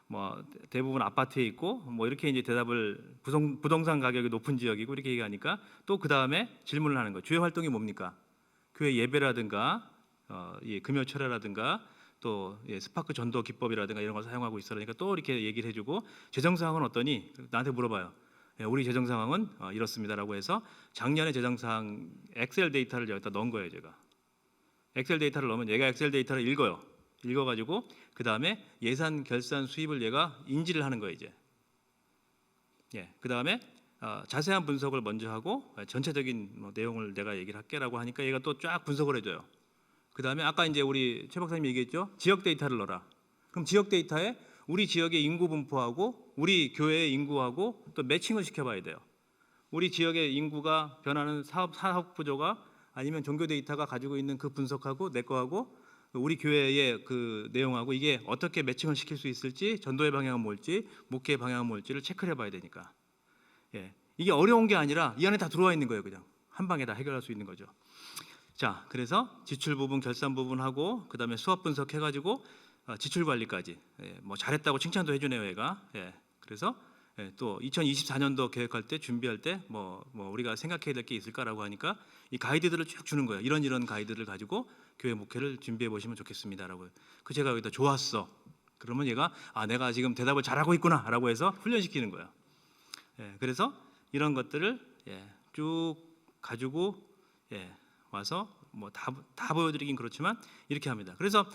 뭐 대부분 아파트에 있고 뭐 이렇게 이제 대답을 부동산 가격이 높은 지역이고 이렇게 얘기하니까 또 그 다음에 질문을 하는 거예요. 주요 활동이 뭡니까? 교회 예배라든가 금요 철야라든가 또 스파크 전도 기법이라든가 이런 걸 사용하고 있어. 그러니까 또 이렇게 얘기를 해주고 재정 상황은 어떠니? 나한테 물어봐요. 우리 재정 상황은 이렇습니다라고 해서 작년의 재정 상황 엑셀 데이터를 여기다 넣은 거예요. 제가 엑셀 데이터를 넣으면 얘가 엑셀 데이터를 읽어가지고 그 다음에 예산 결산 수입을 얘가 인지를 하는 거예요. 이제 그 다음에 자세한 분석을 먼저 하고 전체적인 내용을 내가 얘기를 할게라고 하니까 얘가 또 쫙 분석을 해줘요. 그 다음에 아까 이제 우리 최 박사님 얘기했죠. 지역 데이터를 넣어라. 그럼 지역 데이터에 우리 지역의 인구 분포하고 우리 교회의 인구하고 또 매칭을 시켜봐야 돼요. 우리 지역의 인구가 변하는 사업 구조가 아니면 종교 데이터가 가지고 있는 그 분석하고 내 거하고 우리 교회의 그 내용하고 이게 어떻게 매칭을 시킬 수 있을지 전도의 방향은 뭘지 목회의 방향은 뭘지를 체크를 해봐야 되니까 이게 어려운 게 아니라 이 안에 다 들어와 있는 거예요. 그냥 한 방에 다 해결할 수 있는 거죠. 자, 그래서 지출 부분, 결산 부분 하고 그 다음에 수학 분석해가지고 지출 관리까지 뭐 잘했다고 칭찬도 해주네요, 얘가. 그래서 또 2024년도 계획할 때 준비할 때 뭐 우리가 생각해야 될 게 있을까라고 하니까 이 가이드들을 쭉 주는 거예요. 이런 가이드를 가지고 교회 목회를 준비해 보시면 좋겠습니다라고. 그 제가 여기다 좋았어. 그러면 얘가 내가 지금 대답을 잘하고 있구나라고 해서 훈련시키는 거예요. 그래서 이런 것들을 쭉 가지고 와서 뭐 다 보여드리긴 그렇지만 이렇게 합니다. 그래서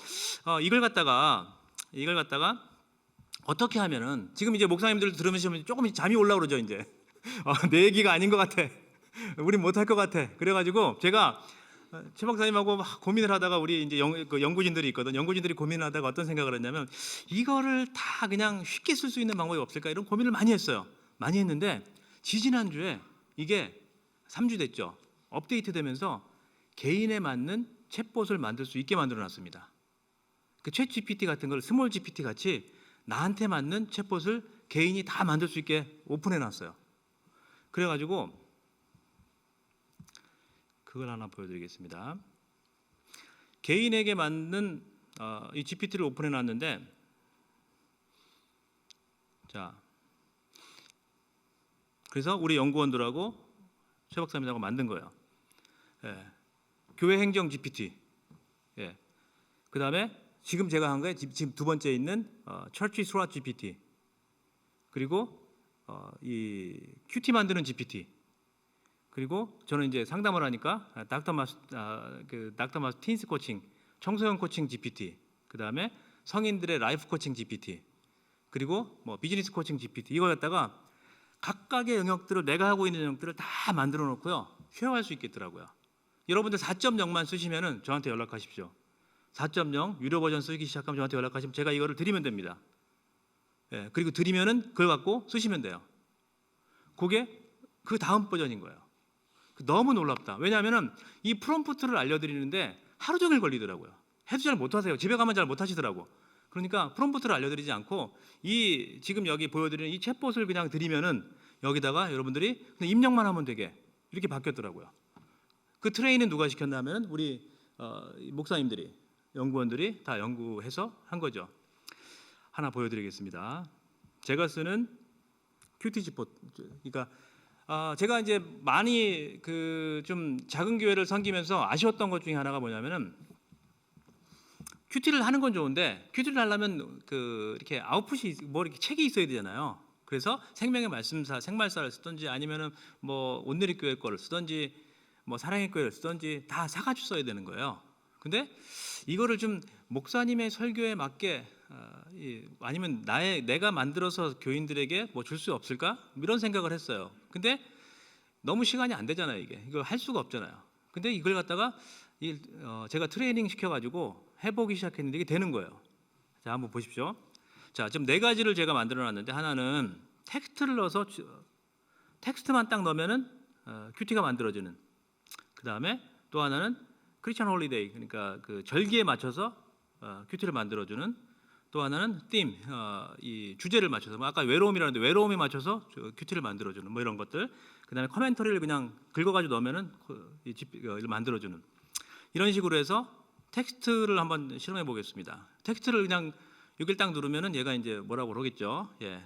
이걸 갖다가 어떻게 하면은 지금 이제 목사님들 들으시면 조금 잠이 올라오죠. 이제 내 얘기가 아닌 것 같아. 우린 못할 것 같아. 그래가지고 제가 최 박사님하고 막 고민을 하다가 우리 이제 연구진들이 있거든. 연구진들이 고민을 하다가 어떤 생각을 했냐면 이거를 다 그냥 쉽게 쓸 수 있는 방법이 없을까 이런 고민을 많이 했어요. 많이 했는데 지지난주에 이게 3주 됐죠. 업데이트되면서 개인에 맞는 챗봇을 만들 수 있게 만들어놨습니다. 그 챗 GPT 같은 걸 스몰 GPT 같이 나한테 맞는 챗봇을 개인이 다 만들 수 있게 오픈해놨어요. 그래가지고 그걸 하나 보여드리겠습니다. 개인에게 맞는 이 GPT를 오픈해놨는데 자, 그래서 우리 연구원들하고 최 박사님하고 만든 거예요. 교회 행정 GPT. 그 다음에 지금 제가 한 거에 지금 두 번째 있는 Church Smart GPT. 그리고 이 큐티 만드는 GPT. 그리고 저는 이제 상담을 하니까 닥터 마스 틴스 코칭, 청소년 코칭 GPT. 그 다음에 성인들의 라이프 코칭 GPT. 그리고 뭐 비즈니스 코칭 GPT. 이걸 갖다가 각각의 영역들을 내가 하고 있는 영역들을 다 만들어 놓고요. 쉐어할 수 있겠더라고요. 여러분들 4.0만 쓰시면은 저한테 연락하십시오. 4.0 유료 버전 쓰기 시작하면 저한테 연락하시면 제가 이거를 드리면 됩니다. 그리고 드리면은 그걸 갖고 쓰시면 돼요. 그게 그 다음 버전인 거예요. 너무 놀랍다. 왜냐하면은 이 프롬프트를 알려드리는데 하루 종일 걸리더라고요. 해도 잘 못하세요. 집에 가면 잘 못하시더라고. 그러니까 프롬프트를 알려드리지 않고 이 지금 여기 보여드리는 이 챗봇을 그냥 드리면은 여기다가 여러분들이 그냥 입력만 하면 되게 이렇게 바뀌었더라고요. 그 트레이닝은 누가 시켰냐면 우리 목사님들이 연구원들이 다 연구해서 한 거죠. 하나 보여드리겠습니다. 제가 쓰는 큐티지봇. 그러니까 제가 이제 많이 그 좀 작은 교회를 섬기면서 아쉬웠던 것 중에 하나가 뭐냐면은 큐티를 하는 건 좋은데 큐티를 하려면 그 이렇게 아웃풋이 뭐 이렇게 책이 있어야 되잖아요. 그래서 생명의 말씀사 생말사를 쓰든지 아니면은 뭐 온누리 교회 거를 쓰든지 뭐 사랑의 교회를 쓰든지 다 사가지고 써야 되는 거예요. 근데 이거를 좀 목사님의 설교에 맞게 아니면 내가 만들어서 교인들에게 뭐 줄 수 없을까 이런 생각을 했어요. 근데 너무 시간이 안 되잖아요. 이걸 할 수가 없잖아요. 근데 이걸 갖다가 제가 트레이닝 시켜가지고 해보기 시작했는데 이게 되는 거예요. 자, 한번 보십시오. 자, 지금 네 가지를 제가 만들어놨는데 하나는 텍스트를 넣어서 텍스트만 딱 넣으면은 큐티가 만들어지는. 그 다음에 또 하나는 크리스천 홀리데이, 그러니까 그 절기에 맞춰서 큐티를 만들어주는. 또 하나는 팀, 이 주제를 맞춰서, 뭐 아까 외로움이라는데 외로움에 맞춰서 큐티를 만들어주는 뭐 이런 것들. 그다음에 커멘터리를 그냥 긁어가지고 넣으면은 이걸 만들어주는. 이런 식으로 해서 텍스트를 한번 실험해 보겠습니다. 텍스트를 그냥 여기를 딱 누르면은 얘가 이제 뭐라고 그러겠죠. 예.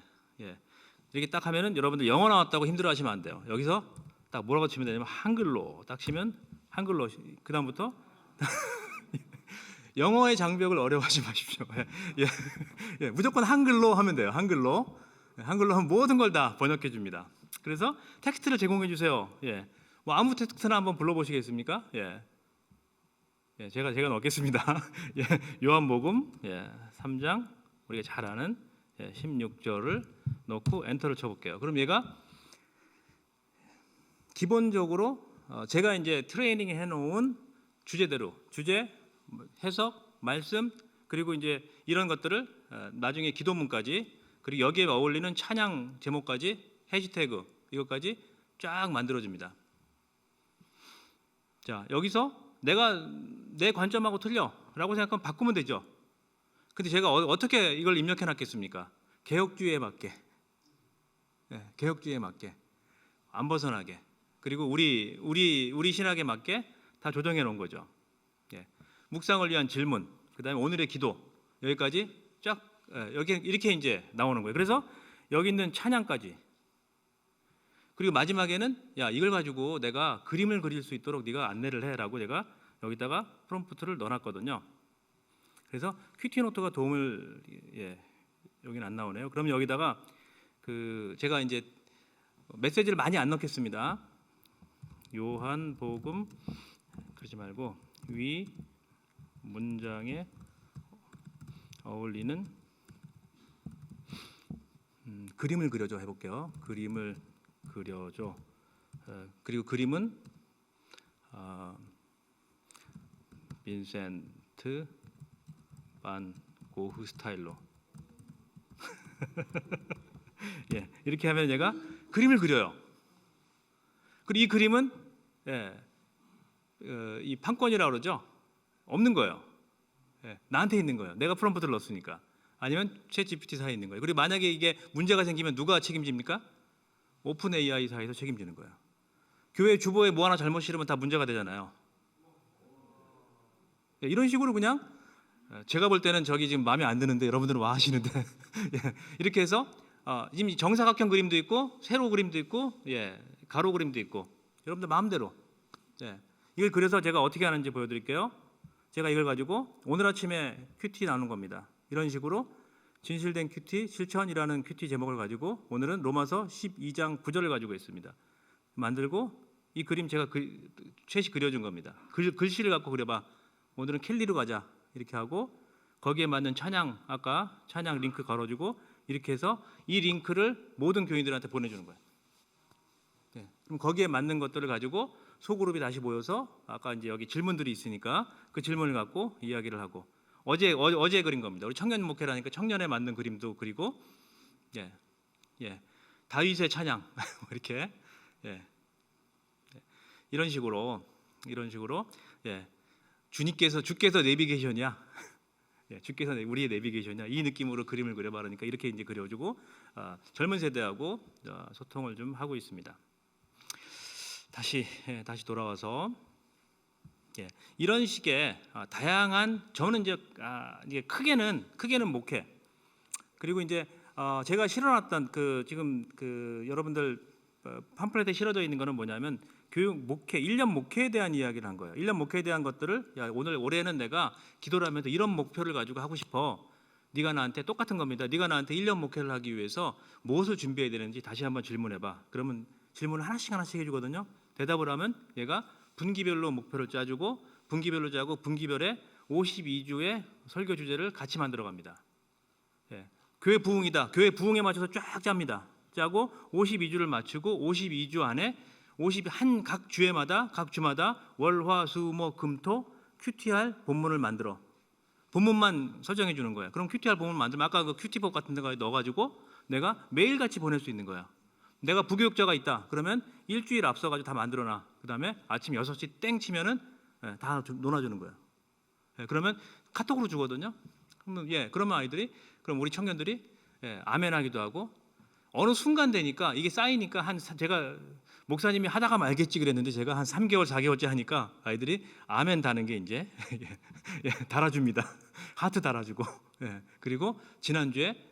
이렇게 딱 하면은 여러분들 영어 나왔다고 힘들어하시면 안 돼요. 여기서 딱 뭐라고 치면 되냐면 한글로 딱 치면 한글로. 그 다음부터 영어의 장벽을 어려워하지 마십시오. 무조건 한글로 하면 돼요. 한글로 하면 모든 걸 다 번역해 줍니다. 그래서 텍스트를 제공해 주세요. 뭐 아무 텍스트나 한번 불러보시겠습니까? 제가 넣겠습니다. 요한복음 3장 우리가 잘 아는 16절을 넣고 엔터를 쳐볼게요. 그럼 얘가 기본적으로 제가 이제 트레이닝 해놓은 주제대로 주제, 해석, 말씀, 그리고 이제 이런 것들을 나중에 기도문까지, 그리고 여기에 어울리는 찬양 제목까지, 해시태그 이것까지 쫙 만들어줍니다. 자, 여기서 내가 내 관점하고 틀려라고 생각하면 바꾸면 되죠. 근데 제가 어떻게 이걸 입력해 놨겠습니까? 개혁주의에 맞게, 개혁주의에 맞게, 안 벗어나게, 그리고 우리 신학에 맞게 다 조정해 놓은 거죠. 묵상을 위한 질문, 그다음에 오늘의 기도, 여기까지 쫙 여기 이렇게 이제 나오는 거예요. 그래서 여기 있는 찬양까지. 그리고 마지막에는 야, 이걸 가지고 내가 그림을 그릴 수 있도록 네가 안내를 해라고 제가 여기다가 프롬프트를 넣어놨거든요. 그래서 큐티 노트가 도움을 여기는 안 나오네요. 그럼 여기다가 제가 이제 메시지를 많이 안 넣겠습니다. 요한복음 그러지 말고 위 문장에 어울리는 그림을 그려줘 해볼게요. 그림을 그려줘. 그리고 그림은 빈센트 반 고흐 스타일로. 이렇게 하면 얘가 그림을 그려요. 그리고 이 그림은 이 판권이라고 그러죠. 없는 거예요. 나한테 있는 거예요. 내가 프롬프트를 넣었으니까. 아니면 챗 GPT사에 있는 거예요. 그리고 만약에 이게 문제가 생기면 누가 책임집니까? 오픈 AI 사에서 책임지는 거예요. 교회 주보에 뭐 하나 잘못 실으면 다 문제가 되잖아요. 이런 식으로 그냥 제가 볼 때는 저기 지금 마음에 안 드는데 여러분들은 와 하시는데 이렇게 해서 지금 정사각형 그림도 있고 세로 그림도 있고 가로 그림도 있고 여러분들 마음대로 이걸 그려서 제가 어떻게 하는지 보여드릴게요. 제가 이걸 가지고 오늘 아침에 큐티 나눈 겁니다. 이런 식으로 진실된 큐티 실천이라는 큐티 제목을 가지고 오늘은 로마서 12장 9절을 가지고 있습니다. 만들고 이 그림 제가 챗이 그려준 겁니다. 글씨를 갖고 그려봐. 오늘은 켈리로 가자 이렇게 하고 거기에 맞는 찬양, 아까 찬양 링크 걸어주고 이렇게 해서 이 링크를 모든 교인들한테 보내주는 거예요. 그럼 거기에 맞는 것들을 가지고 소그룹이 다시 모여서 아까 이제 여기 질문들이 있으니까 그 질문을 갖고 이야기를 하고 어제 그린 겁니다. 우리 청년 목회라니까 청년에 맞는 그림도 그리고 다윗의 찬양 이렇게 이런 식으로 주께서 내비게이션이야. 주께서 우리의 내비게이션이야. 이 느낌으로 그림을 그려봐 그러니까 이렇게 이제 그려주고 젊은 세대하고 소통을 좀 하고 있습니다. 다시 돌아와서 이런 식의 다양한 저는 이제 이게 크게는 목회 그리고 이제 제가 실어놨던 지금 여러분들 팜플렛에 실어져 있는 거는 뭐냐면 교육 목회 1년 목회에 대한 이야기를 한 거예요. 1년 목회에 대한 것들을 올해는 내가 기도를 하면서 이런 목표를 가지고 하고 싶어. 네가 나한테 똑같은 겁니다. 네가 나한테 1년 목회를 하기 위해서 무엇을 준비해야 되는지 다시 한번 질문해봐. 그러면 질문을 하나씩 해주거든요. 대답을 하면 얘가 분기별로 목표를 짜주고 분기별로 짜고 분기별에 52주의 설교 주제를 같이 만들어갑니다. 교회 부흥이다. 교회 부흥에 맞춰서 쫙 짭니다. 짜고 52주를 맞추고 52주 안에 50한 각 주에마다 각 주마다 월화수목금토 QTR 본문을 만들어 본문만 설정해 주는 거예요. 그럼 QTR 본문 만들면 아까 그 큐티법 같은 데가 넣어가지고 내가 매일같이 보낼 수 있는 거야. 내가 부교육자가 있다. 그러면 일주일 앞서가지고 다 만들어놔. 그 다음에 아침 6시 땡 치면은 다 논아주는 거예요. 그러면 카톡으로 주거든요. 그러면 아이들이, 그럼 우리 청년들이 아멘하기도 하고, 어느 순간 되니까 이게 쌓이니까 제가 목사님이 하다가 말겠지 그랬는데 제가 한 3개월 4개월째 하니까 아이들이 아멘 다는 게 이제 달아줍니다. 하트 달아주고. 그리고 지난주에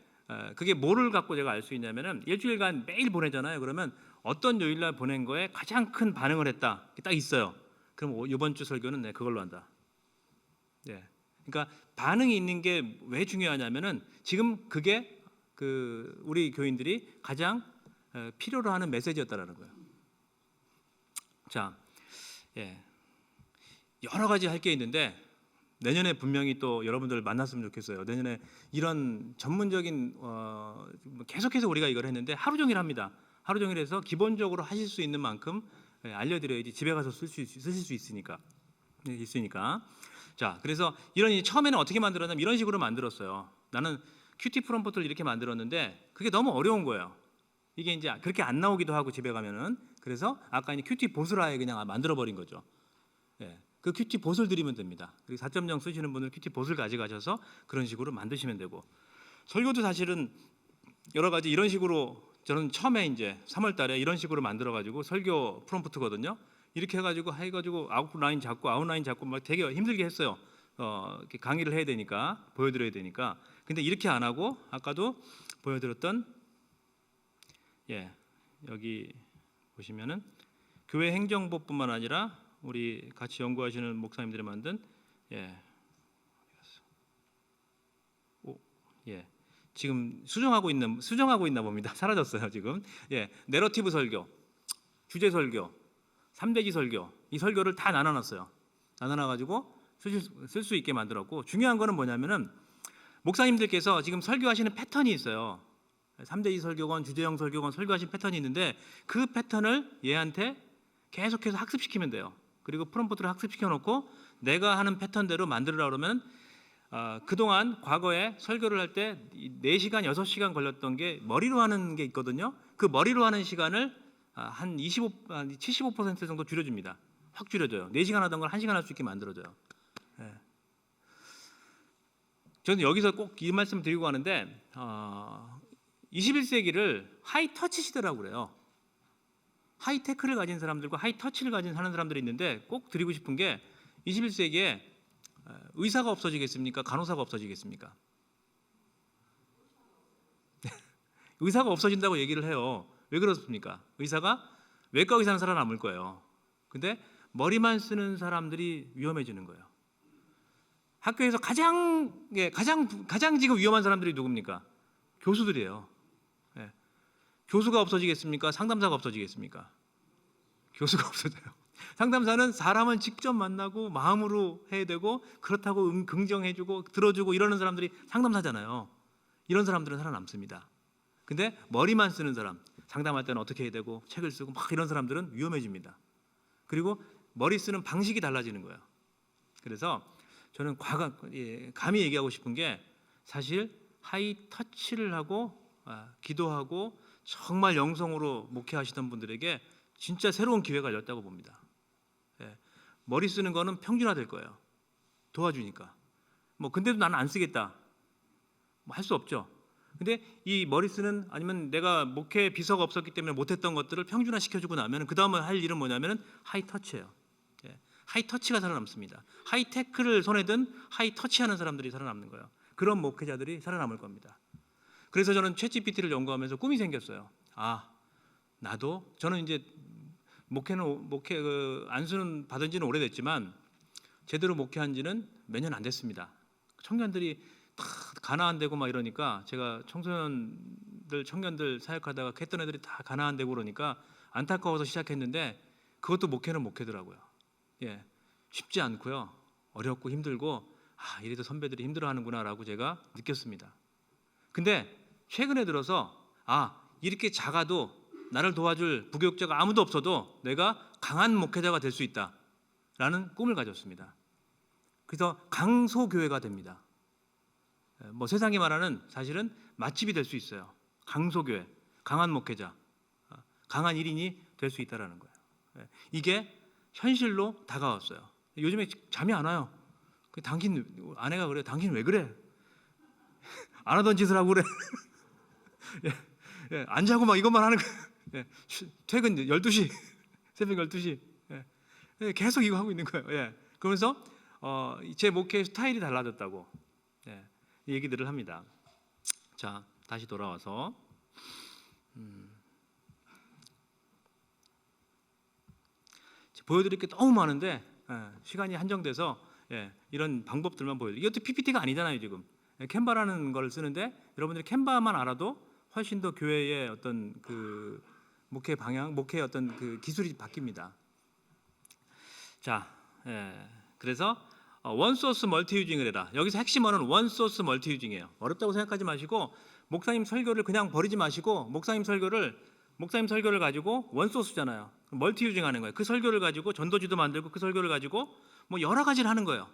그게 뭐를 갖고 제가 알 수 있냐면은 일주일간 매일 보내잖아요. 그러면 어떤 요일날 보낸 거에 가장 큰 반응을 했다 딱 있어요. 그럼 이번 주 설교는 그걸로 한다. 그러니까 반응이 있는 게 왜 중요하냐면은 지금 그게 우리 교인들이 가장 필요로 하는 메시지였다라는 거예요. 자, 여러 가지 할 게 있는데 내년에 분명히 또 여러분들 만났으면 좋겠어요. 내년에 이런 전문적인 계속해서 우리가 이걸 했는데 하루 종일 합니다. 하루 종일 해서 기본적으로 하실 수 있는 만큼 알려드려야지 집에 가서 쓰실 수 있으니까. 자, 그래서 처음에는 어떻게 만들었냐면 이런 식으로 만들었어요. 나는 큐티 프롬프트를 이렇게 만들었는데 그게 너무 어려운 거예요. 이게 이제 그렇게 안 나오기도 하고 집에 가면은. 그래서 아까 이제 큐티 봇을 아예 그냥 만들어 버린 거죠. 그 큐티 봇을 드리면 됩니다. 그리고 4.0 쓰시는 분은 큐티 봇을 가져가셔서 그런 식으로 만드시면 되고, 설교도 사실은 여러 가지 이런 식으로, 저는 처음에 이제 3월 달에 이런 식으로 만들어 가지고 설교 프롬프트거든요. 이렇게 해가지고 아웃라인 잡고 막 되게 힘들게 했어요. 이렇게 강의를 해야 되니까, 보여드려야 되니까. 근데 이렇게 안 하고 아까도 보여드렸던 여기 보시면은 교회 행정법뿐만 아니라 우리 같이 연구하시는 목사님들이 만든 지금 수정하고 있나 봅니다. 사라졌어요 지금. 내러티브 설교, 주제 설교, 3대지 설교, 이 설교를 다 나눠놨어요. 나눠놔가지고 쓸 수 있게 만들었고, 중요한 거는 뭐냐면은 목사님들께서 지금 설교하시는 패턴이 있어요. 3대지 설교건 주제형 설교건 설교하신 패턴이 있는데 그 패턴을 얘한테 계속해서 학습시키면 돼요. 그리고 프롬프트를 학습시켜 놓고 내가 하는 패턴대로 만들으라 그러면 그동안 과거에 설교를 할 때 4시간, 6시간 걸렸던 게 머리로 하는 게 있거든요. 그 머리로 하는 시간을 한 75% 정도 줄여줍니다. 확 줄여줘요. 4시간 하던 걸 1시간 할 수 있게 만들어줘요. 저는 여기서 꼭 이 말씀 드리고 가는데 21세기를 하이터치 시대라고 그래요. 하이테크를 가진 사람들과 하이터치를 가진 하는 사람들이 있는데 꼭 드리고 싶은 게 21세기에 의사가 없어지겠습니까? 간호사가 없어지겠습니까? 의사가 없어진다고 얘기를 해요. 왜 그렇습니까? 외과 의사는 살아남을 거예요. 근데 머리만 쓰는 사람들이 위험해지는 거예요. 학교에서 가장 지금 위험한 사람들이 누굽니까? 교수들이에요. 교수가 없어지겠습니까? 상담사가 없어지겠습니까? 교수가 없어져요. 상담사는 사람은 직접 만나고 마음으로 해야 되고, 그렇다고 긍정해주고 들어주고 이러는 사람들이 상담사잖아요. 이런 사람들은 살아남습니다. 근데 머리만 쓰는 사람, 상담할 때는 어떻게 해야 되고 책을 쓰고 막 이런 사람들은 위험해집니다. 그리고 머리 쓰는 방식이 달라지는 거예요. 그래서 저는 감히 얘기하고 싶은 게, 사실 하이터치를 하고 기도하고 정말 영성으로 목회하시던 분들에게 진짜 새로운 기회가 열렸다고 봅니다. 머리 쓰는 거는 평준화될 거예요. 도와주니까. 근데도 나는 안 쓰겠다. 할 수 없죠. 근데 이 머리 쓰는, 아니면 내가 목회 비서가 없었기 때문에 못했던 것들을 평준화 시켜주고 나면 그 다음에 할 일은 뭐냐면은 하이터치예요. 하이터치가 살아남습니다. 하이테크를 손에 든 하이터치하는 사람들이 살아남는 거예요. 그런 목회자들이 살아남을 겁니다. 그래서 저는 챗GPT를 연구하면서 꿈이 생겼어요. 저는 이제 안수는 받은 지는 오래됐지만 제대로 목회한 지는 몇 년 안 됐습니다. 청년들이 다 가나안 되고 막 이러니까, 제가 청년들 사역하다가 했던 애들이 다 가나안 되고 그러니까 안타까워서 시작했는데, 그것도 목회는 목회더라고요. 쉽지 않고요. 어렵고 힘들고, 이래도 선배들이 힘들어하는구나라고 제가 느꼈습니다. 근데 최근에 들어서 이렇게 작아도 나를 도와줄 부교육자가 아무도 없어도 내가 강한 목회자가 될 수 있다라는 꿈을 가졌습니다. 그래서 강소교회가 됩니다. 뭐 세상이 말하는 사실은 맛집이 될 수 있어요. 강소교회, 강한 목회자, 강한 1인이 될 수 있다라는 거예요. 이게 현실로 다가왔어요. 요즘에 잠이 안 와요. 당신 아내가 그래요. 당신 왜 그래? 안 하던 짓을 하고 그래. 안 자고 막 이것만 하는 거예요. 퇴근 12시, 새벽 12시. 계속 이거 하고 있는 거예요. 그러면서 제 목회 스타일이 달라졌다고 얘기들을 합니다. 자, 다시 돌아와서 보여드릴 게 너무 많은데 시간이 한정돼서 이런 방법들만 보여드릴게요. 이것도 PPT가 아니잖아요 지금. 캔바라는 걸 쓰는데 여러분들이 캔바만 알아도 훨씬 더 교회의 어떤 그 목회 방향, 목회의 어떤 그 기술이 바뀝니다. 자, 그래서 원소스 멀티유징을 해라. 여기서 핵심 언어는 원소스 멀티유징이에요. 어렵다고 생각하지 마시고 목사님 설교를 그냥 버리지 마시고 목사님 설교를 가지고 원소스잖아요. 멀티유징하는 거예요. 그 설교를 가지고 전도지도 만들고 그 설교를 가지고 뭐 여러 가지를 하는 거예요.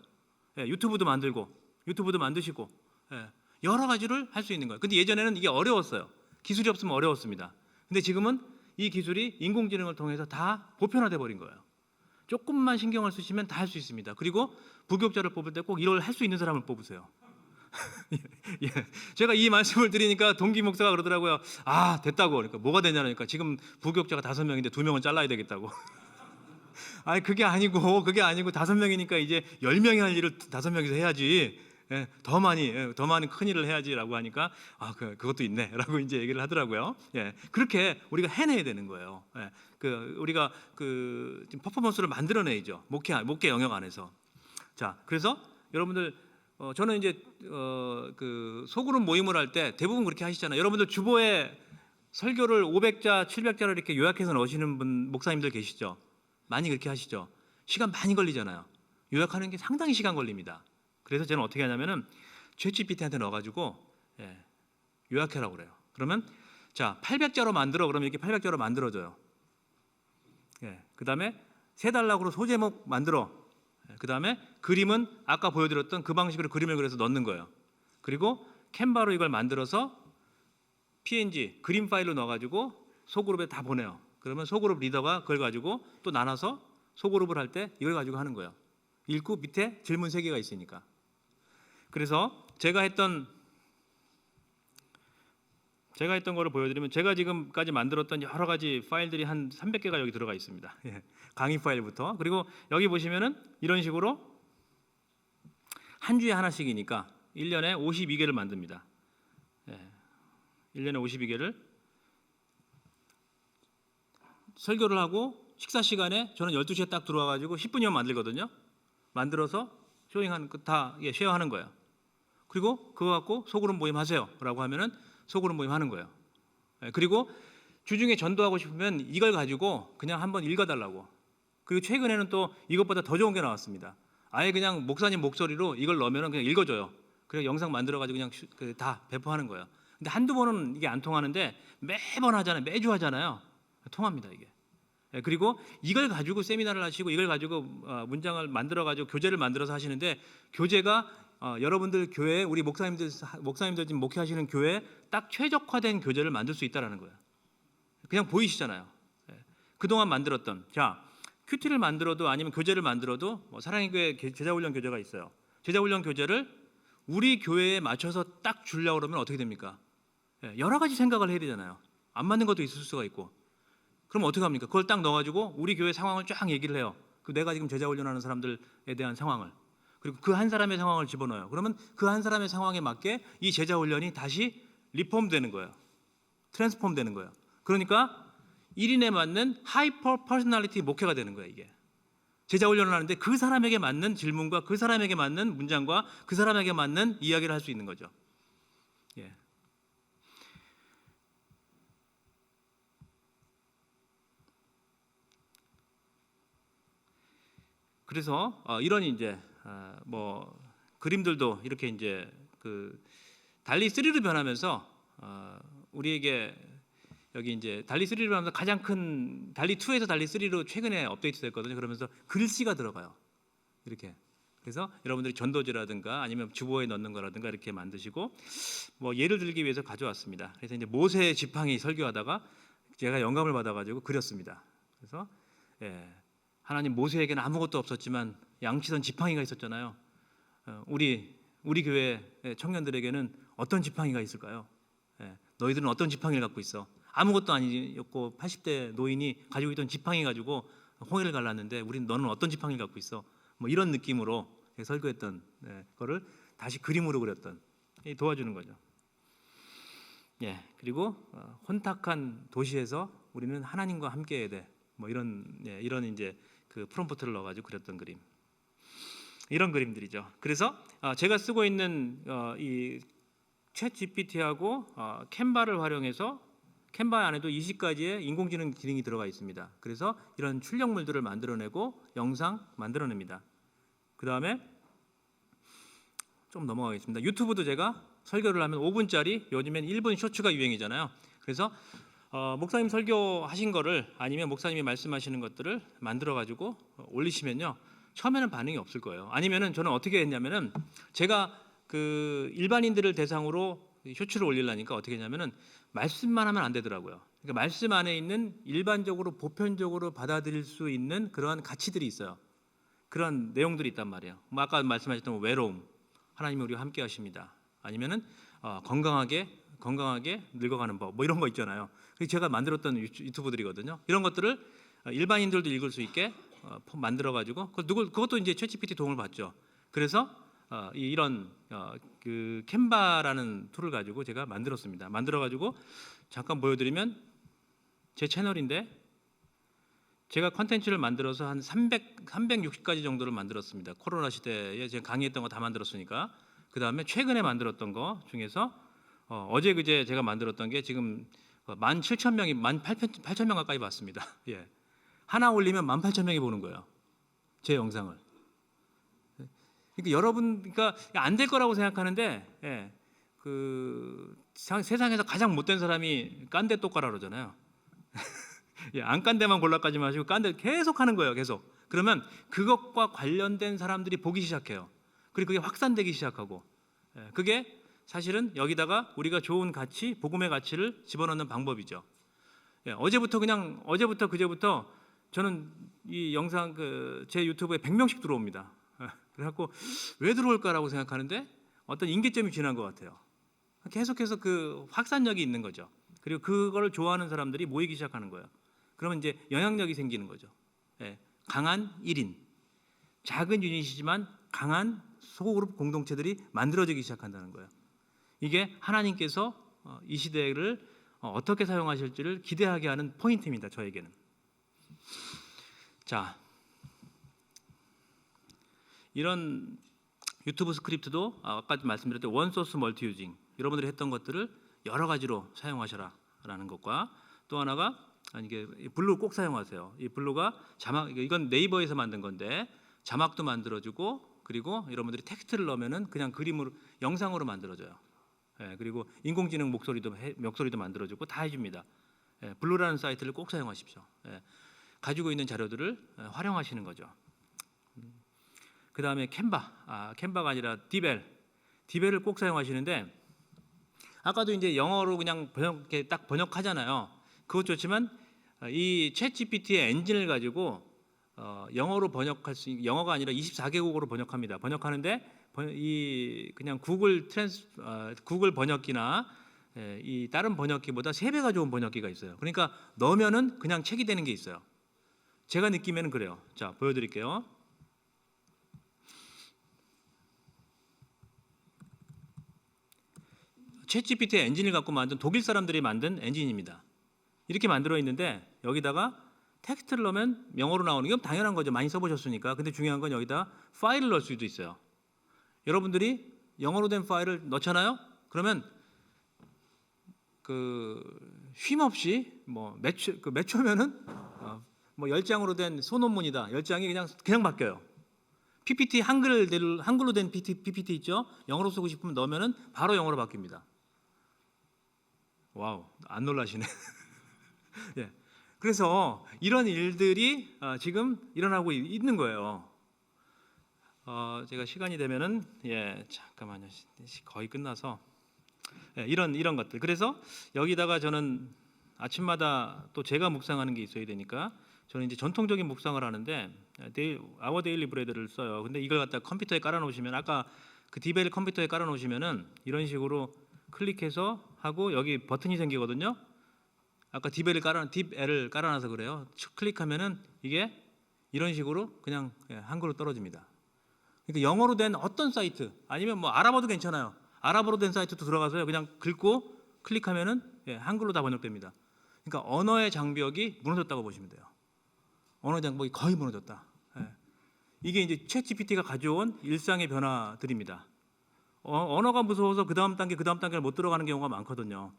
유튜브도 만드시고 여러 가지를 할 수 있는 거예요. 근데 예전에는 이게 어려웠어요. 기술이 없으면 어려웠습니다. 근데 지금은 이 기술이 인공지능을 통해서 다 보편화돼 버린 거예요. 조금만 신경을 쓰시면 다 할 수 있습니다. 그리고 부교육자를 뽑을 때 꼭 이걸 할 수 있는 사람을 뽑으세요. 제가 이 말씀을 드리니까 동기 목사가 그러더라고요. 아, 됐다고. 그러니까 뭐가 되냐니까 지금 부교육자가 5명인데 2명은 잘라야 되겠다고. 아니 그게 아니고 5명이니까 이제 10명이 할 일을 5명이서 해야지. 더 많은 큰 일을 해야지라고 하니까 그것도 있네라고 이제 얘기를 하더라고요. 그렇게 우리가 해내야 되는 거예요. 우리가 지금 퍼포먼스를 만들어내야죠. 목회 영역 안에서. 자, 그래서 여러분들 저는 이제 그 소그룹 모임을 할 때 대부분 그렇게 하시잖아요. 여러분들 주보에 설교를 500자, 700자를 이렇게 요약해서 넣으시는 분 목사님들 계시죠? 많이 그렇게 하시죠. 시간 많이 걸리잖아요. 요약하는 게 상당히 시간 걸립니다. 그래서 저는 어떻게 하냐면은 챗GPT한테 넣어가지고 요약해라고 그래요. 그러면 자 800자로 만들어 그러면 이렇게 800자로 만들어줘요. 그 다음에 세 단락으로 소제목 만들어. 그 다음에 그림은 아까 보여드렸던 그 방식으로 그림을 그려서 넣는 거예요. 그리고 캔바로 이걸 만들어서 PNG 그림 파일로 넣어가지고 소그룹에 다 보내요. 그러면 소그룹 리더가 그걸 가지고 또 나눠서 소그룹을 할 때 이걸 가지고 하는 거예요. 읽고 밑에 질문 3개가 있으니까. 그래서 제가 했던 거를 보여드리면 제가 지금까지 만들었던 여러 가지 파일들이 한 300개가 여기 들어가 있습니다. 강의 파일부터. 그리고 여기 보시면은 이런 식으로 한 주에 하나씩이니까 1년에 52개를 만듭니다. 1년에 52개를 설교를 하고 식사 시간에 저는 12시에 딱 들어와가지고 10분이면 만들거든요. 만들어서 쇼잉하는 다 쉐어하는 거예요. 그리고 그거 갖고 소그룹 모임 하세요라고 하면은 소그룹 모임 하는 거예요. 그리고 주중에 전도하고 싶으면 이걸 가지고 그냥 한번 읽어달라고. 그리고 최근에는 또 이것보다 더 좋은 게 나왔습니다. 아예 그냥 목사님 목소리로 이걸 넣으면 그냥 읽어줘요. 그래서 영상 만들어가지고 그냥 다 배포하는 거예요. 근데 한두 번은 이게 안 통하는데 매번 하잖아요. 매주 하잖아요. 통합니다 이게. 그리고 이걸 가지고 세미나를 하시고 이걸 가지고 문장을 만들어가지고 교재를 만들어서 하시는데 교재가 여러분들 교회 우리 목사님들 지금 목회하시는 교회에 딱 최적화된 교재를 만들 수 있다라는 거예요. 그냥 보이시잖아요. 그동안 만들었던 큐티를 만들어도 아니면 교재를 만들어도 사랑의 교회 제자훈련 교재가 있어요. 제자훈련 교재를 우리 교회에 맞춰서 딱 주려고 그러면 어떻게 됩니까? 여러 가지 생각을 해야 되잖아요. 안 맞는 것도 있을 수가 있고. 그럼 어떻게 합니까? 그걸 딱 넣어가지고 우리 교회 상황을 쫙 얘기를 해요. 내가 지금 제자훈련하는 사람들에 대한 상황을. 그리고 그 한 사람의 상황을 집어넣어요. 그러면 그 한 사람의 상황에 맞게 이 제자훈련이 다시 리폼 되는 거예요. 트랜스폼 되는 거예요. 그러니까 1인에 맞는 하이퍼 퍼스널리티 목회가 되는 거예요. 이게 제자훈련을 하는데 그 사람에게 맞는 질문과 그 사람에게 맞는 문장과 그 사람에게 맞는 이야기를 할 수 있는 거죠. 그래서 이런 이제 뭐 그림들도 이렇게 이제 그 달리 3로 변하면서 우리에게 여기 이제 달리 3로 하면서 가장 큰 달리 2에서 달리 3로 최근에 업데이트 됐거든요. 그러면서 글씨가 들어가요. 이렇게. 그래서 여러분들이 전도지라든가 아니면 주보에 넣는 거라든가 이렇게 만드시고 뭐 예를 들기 위해서 가져왔습니다. 그래서 이제 모세 지팡이 설교하다가 제가 영감을 받아가지고 그렸습니다. 그래서 하나님 모세에게는 아무것도 없었지만 양치던 지팡이가 있었잖아요. 우리 교회 청년들에게는 어떤 지팡이가 있을까요? 너희들은 어떤 지팡이를 갖고 있어? 아무것도 아니었고 80대 노인이 가지고 있던 지팡이 가지고 홍해를 갈랐는데 너는 어떤 지팡이를 갖고 있어? 뭐 이런 느낌으로 설교했던 거를 다시 그림으로 그렸던 도와주는 거죠. 그리고 혼탁한 도시에서 우리는 하나님과 함께해야 돼. 뭐 이런 이제 그 프롬프트를 넣어가지고 그렸던 그림. 이런 그림들이죠. 그래서 제가 쓰고 있는 이 챗 GPT하고 캔바를 활용해서 캔바 안에도 20가지의 인공지능 기능이 들어가 있습니다. 그래서 이런 출력물들을 만들어내고 영상 만들어냅니다. 그 다음에 좀 넘어가겠습니다. 유튜브도 제가 설교를 하면 5분짜리 요즘엔 1분 쇼츠가 유행이잖아요. 그래서 목사님 설교하신 거를 아니면 목사님이 말씀하시는 것들을 만들어 가지고 올리시면요, 처음에는 반응이 없을 거예요. 아니면은 저는 어떻게 했냐면은 제가 그 일반인들을 대상으로 쇼츠를 올리려니까 어떻게 했냐면은 말씀만 하면 안 되더라고요. 그러니까 말씀 안에 있는 일반적으로 보편적으로 받아들일 수 있는 그러한 가치들이 있어요. 그런 내용들이 있단 말이에요. 뭐 아까 말씀하셨던 외로움, 하나님이 우리와 함께 하십니다. 아니면은 건강하게 늙어가는 법, 뭐 이런 거 있잖아요. 제가 만들었던 유튜브들이거든요. 이런 것들을 일반인들도 읽을 수 있게 만들어 가지고 그것도 이제 챗GPT 도움을 받죠. 그래서 이런 그 캔바라는 툴을 가지고 제가 만들었습니다. 만들어 가지고 잠깐 보여드리면 제 채널인데 제가 컨텐츠를 만들어서 한 360가지 정도를 만들었습니다. 코로나 시대에 제가 강의했던 거 다 만들었으니까. 그 다음에 최근에 만들었던 거 중에서 어제 그제 제가 만들었던 게 지금 17,000명이 18,000명 가까이 봤습니다. 하나 올리면 18,000명이 보는 거예요. 제 영상을. 그러니까 여러분, 그러니까 안 될 거라고 생각하는데 그 세상에서 가장 못된 사람이 깐데 똑가라 그러잖아요. 안 깐 데만 골라까지 마시고 깐 데 계속 하는 거예요. 계속. 그러면 그것과 관련된 사람들이 보기 시작해요. 그리고 그게 확산되기 시작하고, 그게 사실은 여기다가 우리가 좋은 가치, 복음의 가치를 집어넣는 방법이죠. 어제부터 그제부터 저는 이 영상 제 유튜브에 100명씩 들어옵니다. 그래갖고 왜 들어올까라고 생각하는데 어떤 인계점이 지난 것 같아요. 계속해서 그 확산력이 있는 거죠. 그리고 그걸 좋아하는 사람들이 모이기 시작하는 거예요. 그러면 이제 영향력이 생기는 거죠. 강한 1인, 작은 유닛이지만 강한 소그룹 공동체들이 만들어지기 시작한다는 거예요. 이게 하나님께서 이 시대를 어떻게 사용하실지를 기대하게 하는 포인트입니다. 저에게는. 자, 이런 유튜브 스크립트도 아까 말씀드렸던 원소스 멀티 유징, 여러분들이 했던 것들을 여러 가지로 사용하셔라라는 것과 또 하나가 이게 블루 꼭 사용하세요. 이 블루가 자막, 이건 네이버에서 만든 건데 자막도 만들어주고, 그리고 여러분들이 텍스트를 넣으면은 그냥 그림으로 영상으로 만들어져요. 그리고 인공지능 목소리도 만들어주고 다 해줍니다. 블루라는 사이트를 꼭 사용하십시오. 가지고 있는 자료들을 활용하시는 거죠. 그 다음에 캔바가 아니라 디벨을 꼭 사용하시는데, 아까도 이제 영어로 그냥 이렇게 딱 번역하잖아요. 그것 좋지만 이 챗 GPT의 엔진을 가지고 영어로 번역할 수 있는, 영어가 아니라 24개국어로 번역합니다. 번역하는데 이 그냥 구글 번역기나 이 다른 번역기보다 3배가 좋은 번역기가 있어요. 그러니까 넣으면은 그냥 책이 되는 게 있어요. 제가 느끼면은 그래요. 자, 보여드릴게요. 챗 GPT의 엔진을 갖고 만든 독일 사람들이 만든 엔진입니다. 이렇게 만들어 있는데 여기다가 텍스트를 넣으면 영어로 나오는 게 당연한 거죠. 많이 써보셨으니까. 근데 중요한 건 여기다 파일을 넣을 수도 있어요. 여러분들이 영어로 된 파일을 넣잖아요. 그러면 그 쉼 없이 뭐 몇 초면은 뭐 10장으로 된 소논문이다. 10장이 그냥 바뀌어요. PPT 한글로 된 PPT 있죠? 영어로 쓰고 싶으면 넣으면은 바로 영어로 바뀝니다. 와우, 안 놀라시네. 예. 그래서 이런 일들이 지금 일어나고 있는 거예요. 제가 시간이 되면은 잠깐만요. 거의 끝나서 이런 것들. 그래서 여기다가 저는 아침마다 또 제가 묵상하는 게 있어야 되니까 저는 이제 전통적인 묵상을 하는데 아워 데일리 브레드를 써요. 근데 이걸 갖다 컴퓨터에 깔아놓으시면 아까 그 디벨 컴퓨터에 깔아놓으시면은 이런 식으로 클릭해서 하고 여기 버튼이 생기거든요. 아까 딥L을 깔아놔서 그래요. 클릭하면은 이게 이런 식으로 그냥 한글로 떨어집니다. 그러니까 영어로 된 어떤 사이트 아니면 뭐 아랍어도 괜찮아요. 아랍어로 된 사이트도 들어가서요. 그냥 긁고 클릭하면은 한글로 다 번역됩니다. 그러니까 언어의 장벽이 무너졌다고 보시면 돼요. 언어 장벽이 거의 무너졌다. 이게 이제 챗GPT가 가져온 일상의 변화들입니다. 언어가 무서워서 그 다음 단계를 못 들어가는 경우가 많거든요.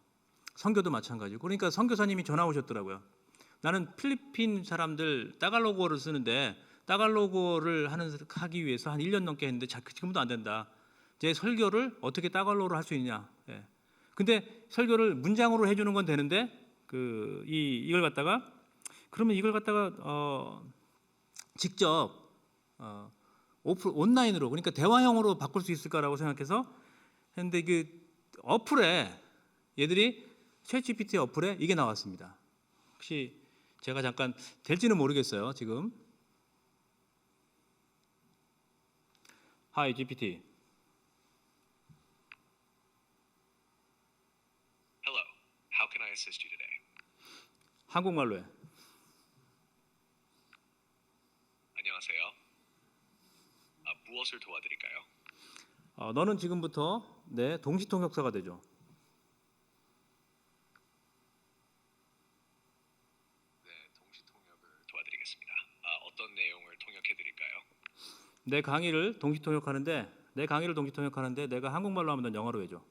선교도 마찬가지고. 그러니까 선교사님이 전화 오셨더라고요. 나는 필리핀 사람들 따갈로그어를 쓰는데 따갈로그어를 하기 위해서 한 1년 넘게 했는데 지금도 안 된다. 제 설교를 어떻게 따갈로그로 할 수 있냐. 근데 설교를 문장으로 해주는 건 되는데 이걸 갖다가 그러면 이걸 갖다가 직접 온라인으로 그러니까 대화형으로 바꿀 수 있을까라고 생각해서 했는데 그 어플에 얘들이 챗GPT 어플에 이게 나왔습니다. 혹시 제가 잠깐 될지는 모르겠어요. 지금 Hi GPT. Hello. How can I assist you today? 한국말로 해. 안녕하세요. 무엇을 도와드릴까요? 너는 지금부터 내 동시통역사가 되죠. 네, 동시통역을 도와드리겠습니다. 어떤 내용을 통역해드릴까요? 내 강의를 동시통역하는데 내가 한국말로 하면 넌 영어로 해줘.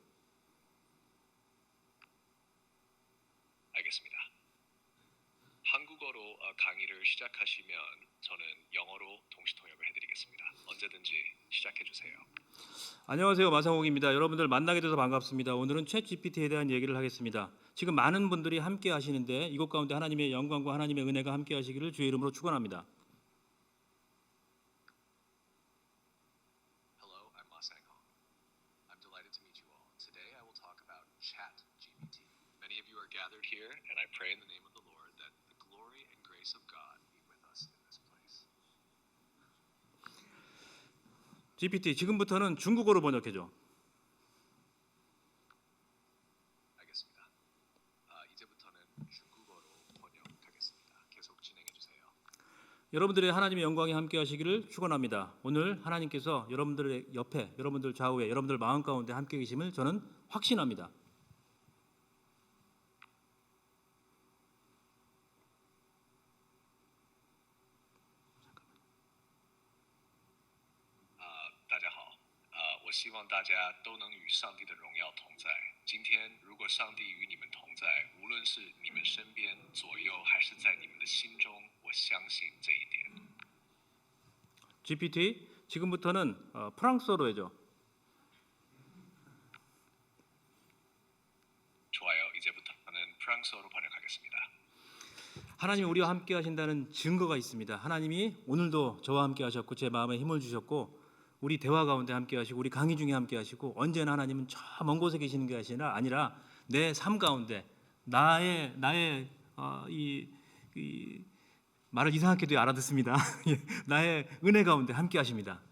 알겠습니다. 한국어로 강의를 시작하시면 저는 영어로 동시통역을 해드리겠습니다. 언제든지 시작해주세요. 안녕하세요. 마상욱입니다. 여러분들 만나게 돼서 반갑습니다. 오늘은 챗GPT에 대한 얘기를 하겠습니다. 지금 많은 분들이 함께 하시는데 이것 가운데 하나님의 영광과 하나님의 은혜가 함께 하시기를 주의 이름으로 축원합니다. Hello, I'm Ma Sang-hong. I'm delighted to meet you all. Today I will talk about ChatGPT. Many of you are gathered here, and I pray in the name of the Lord that the glory and grace of God be with us in this place. GPT 지금부터는 중국어로 번역해줘. 알겠습니다. 이제부터는 중국어로 번역하겠습니다. 계속 진행해 주세요. 여러분들의 하나님의 영광이 함께 하시기를 축원합니다. 오늘 하나님께서 여러분들의 옆에, 여러분들 좌우에, 여러분들 마음 가운데 함께 계심을 저는 확신합니다.我希望大家都能与上帝的荣耀同在。今天，如果上帝与你们同在，无论是你们身边、左右，还是在你们的心中，我相信这一点。 GPT 지금부터는 프랑스어로 해줘. 좋아요. 이제부터는 프랑스어로 번역하겠습니다. 하나님이 우리와 함께 하신다는 증거가 있습니다. 하나님이 오늘도 저와 함께 하셨고 제 마음에 힘을 주셨고 우리 대화 가운데 함께 하시고 우리 강의 중에 함께 하시고 언제나 하나님은 저 먼 곳에 계시는 게 아니라 내 삶 가운데 나의 이 말을 이상하게도 알아듣습니다. 나의 은혜 가운데 함께 하십니다.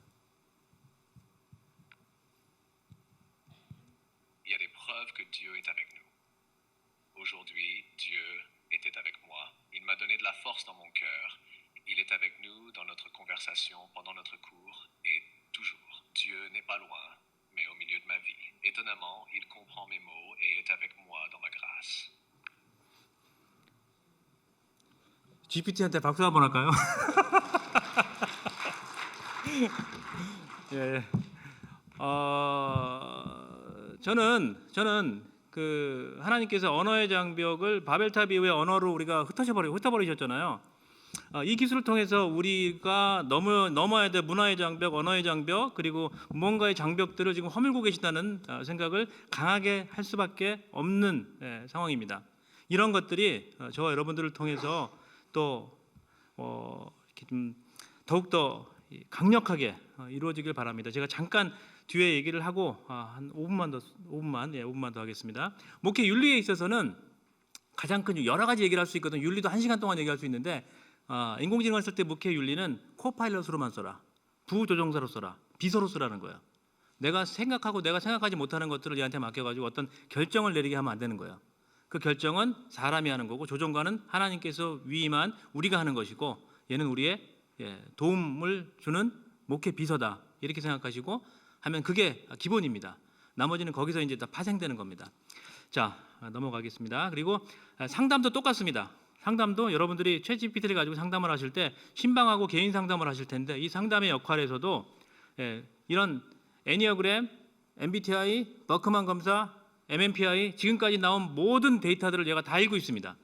Il y a des preuves que Dieu est avec nous. Aujourd'hui, Dieu était avec moi. Il m'a donné de la force dans mon cœur. Il est avec nous dans notre conversation, pendant notre cours et toujours. Dieu n'est pas loin, mais au milieu de ma vie. Étonnamment, il comprend mes mots et est avec moi dans ma grâce. GPT한테 박수 한번 할까요? 예. 저는 그 하나님께서 언어의 장벽을 바벨탑 이후의 언어로 우리가 흩어버리셨잖아요. 이 기술을 통해서 우리가 넘어야 될 문화의 장벽, 언어의 장벽, 그리고 뭔가의 장벽들을 지금 허물고 계신다는 생각을 강하게 할 수밖에 없는 상황입니다. 이런 것들이 저와 여러분들을 통해서 또 이렇게 좀 더욱더 강력하게 이루어지길 바랍니다. 제가 잠깐 뒤에 얘기를 하고 한 5분만 더 하겠습니다. 목회 윤리에 있어서는 가장 큰 여러 가지 얘기를 할 수 있거든요. 윤리도 1시간 동안 얘기할 수 있는데 인공지능을 쓸 때 목회 윤리는 코파일럿으로만 써라, 부조종사로 써라, 비서로 쓰라는 거예요. 내가 생각하지 못하는 것들을 얘한테 맡겨가지고 어떤 결정을 내리게 하면 안 되는 거예요. 그 결정은 사람이 하는 거고 조종관은 하나님께서 위임한 우리가 하는 것이고 얘는 우리의 도움을 주는 목회 비서다, 이렇게 생각하시고 하면 그게 기본입니다. 나머지는 거기서 이제 다 파생되는 겁니다. 자, 넘어가겠습니다. 그리고 상담도 똑같습니다. 상담도 여러분들이 챗GPT를 가지고 상담을 하실 때 신방하고 개인 상담을 하실 텐데 이 상담의 역할에서도 이런 애니어그램, MBTI, 버크만 검사, MMPI 지금까지 나온 모든 데이터들을 얘가 다 읽고 있습니다.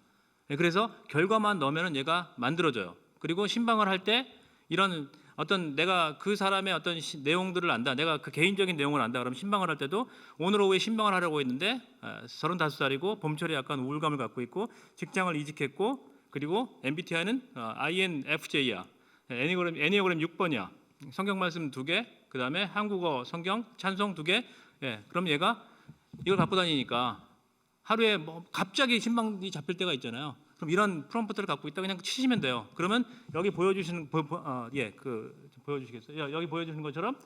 그래서 결과만 넣으면 얘가 만들어져요. 그리고 신방을 할 때 이런 어떤 내가 그 사람의 어떤 내용들을 안다, 내가 그 개인적인 내용을 안다 그러면 신방을 할 때도 오늘 오후에 신방을 하려고 했는데 35살이고 봄철에 약간 우울감을 갖고 있고 직장을 이직했고 그리고 MBTI는 INFJ야, 애니어그램 6번이야, 성경 말씀 2개, 그 다음에 한국어 성경 찬송 2개. 그럼 얘가 이걸 갖고 다니니까 하루에 뭐 갑자기 신방이 잡힐 때가 있잖아요. 그럼 이런 프롬프트를 갖고 있다 그냥 치시면 돼요. 그러면 여기 보여주시는 보여주시겠어요? 여기 보여주시는 것처럼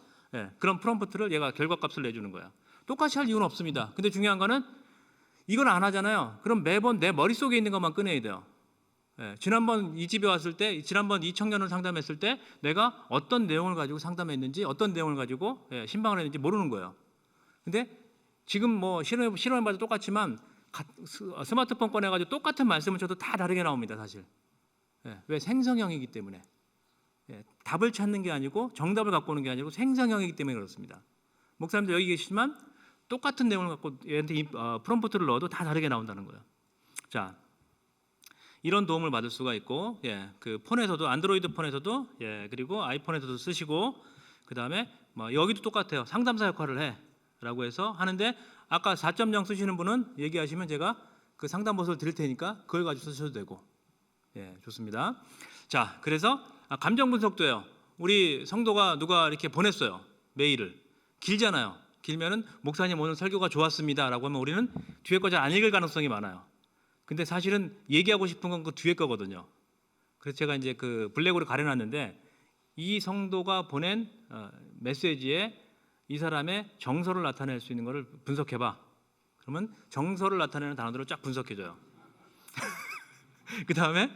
그런 프롬프트를 얘가 결과값을 내주는 거야. 똑같이 할 이유는 없습니다. 근데 중요한 거는 이걸 안 하잖아요. 그럼 매번 내 머릿속에 있는 것만 꺼내야 돼요. 지난번 이 집에 왔을 때, 지난번 이 청년을 상담했을 때 내가 어떤 내용을 가지고 상담했는지, 어떤 내용을 가지고 신방을 했는지 모르는 거예요. 근데 지금 뭐 실험해봐도 똑같지만 스마트폰 꺼내가지고 똑같은 말씀을 쳐도 다 다르게 나옵니다, 사실. 왜? 생성형이기 때문에. 답을 찾는 게 아니고 정답을 갖고 오는 게 아니고 생성형이기 때문에 그렇습니다. 목사님들 여기 계시지만 똑같은 내용을 갖고 얘한테 프롬프트를 넣어도 다 다르게 나온다는 거예요. 자, 이런 도움을 받을 수가 있고, 그 폰에서도, 안드로이드 폰에서도, 그리고 아이폰에서도 쓰시고, 그 다음에 뭐 여기도 똑같아요. 상담사 역할을 해라고 해서 하는데, 아까 4.0 쓰시는 분은 얘기하시면 제가 그 상담 보수를 드릴 테니까 그걸 가지고 쓰셔도 되고, 좋습니다. 자, 그래서 감정 분석도요. 우리 성도가 누가 이렇게 보냈어요, 메일을. 길잖아요. 길면은 목사님 오늘 설교가 좋았습니다라고 하면 우리는 뒤에 거 잘 안 읽을 가능성이 많아요. 근데 사실은 얘기하고 싶은 건 그 뒤에 거거든요. 그래서 제가 이제 그 블랙으로 가려놨는데 이 성도가 보낸 메시지에 이 사람의 정서를 나타낼 수 있는 것을 분석해봐. 그러면 정서를 나타내는 단어들을 쫙 분석해줘요. 그 다음에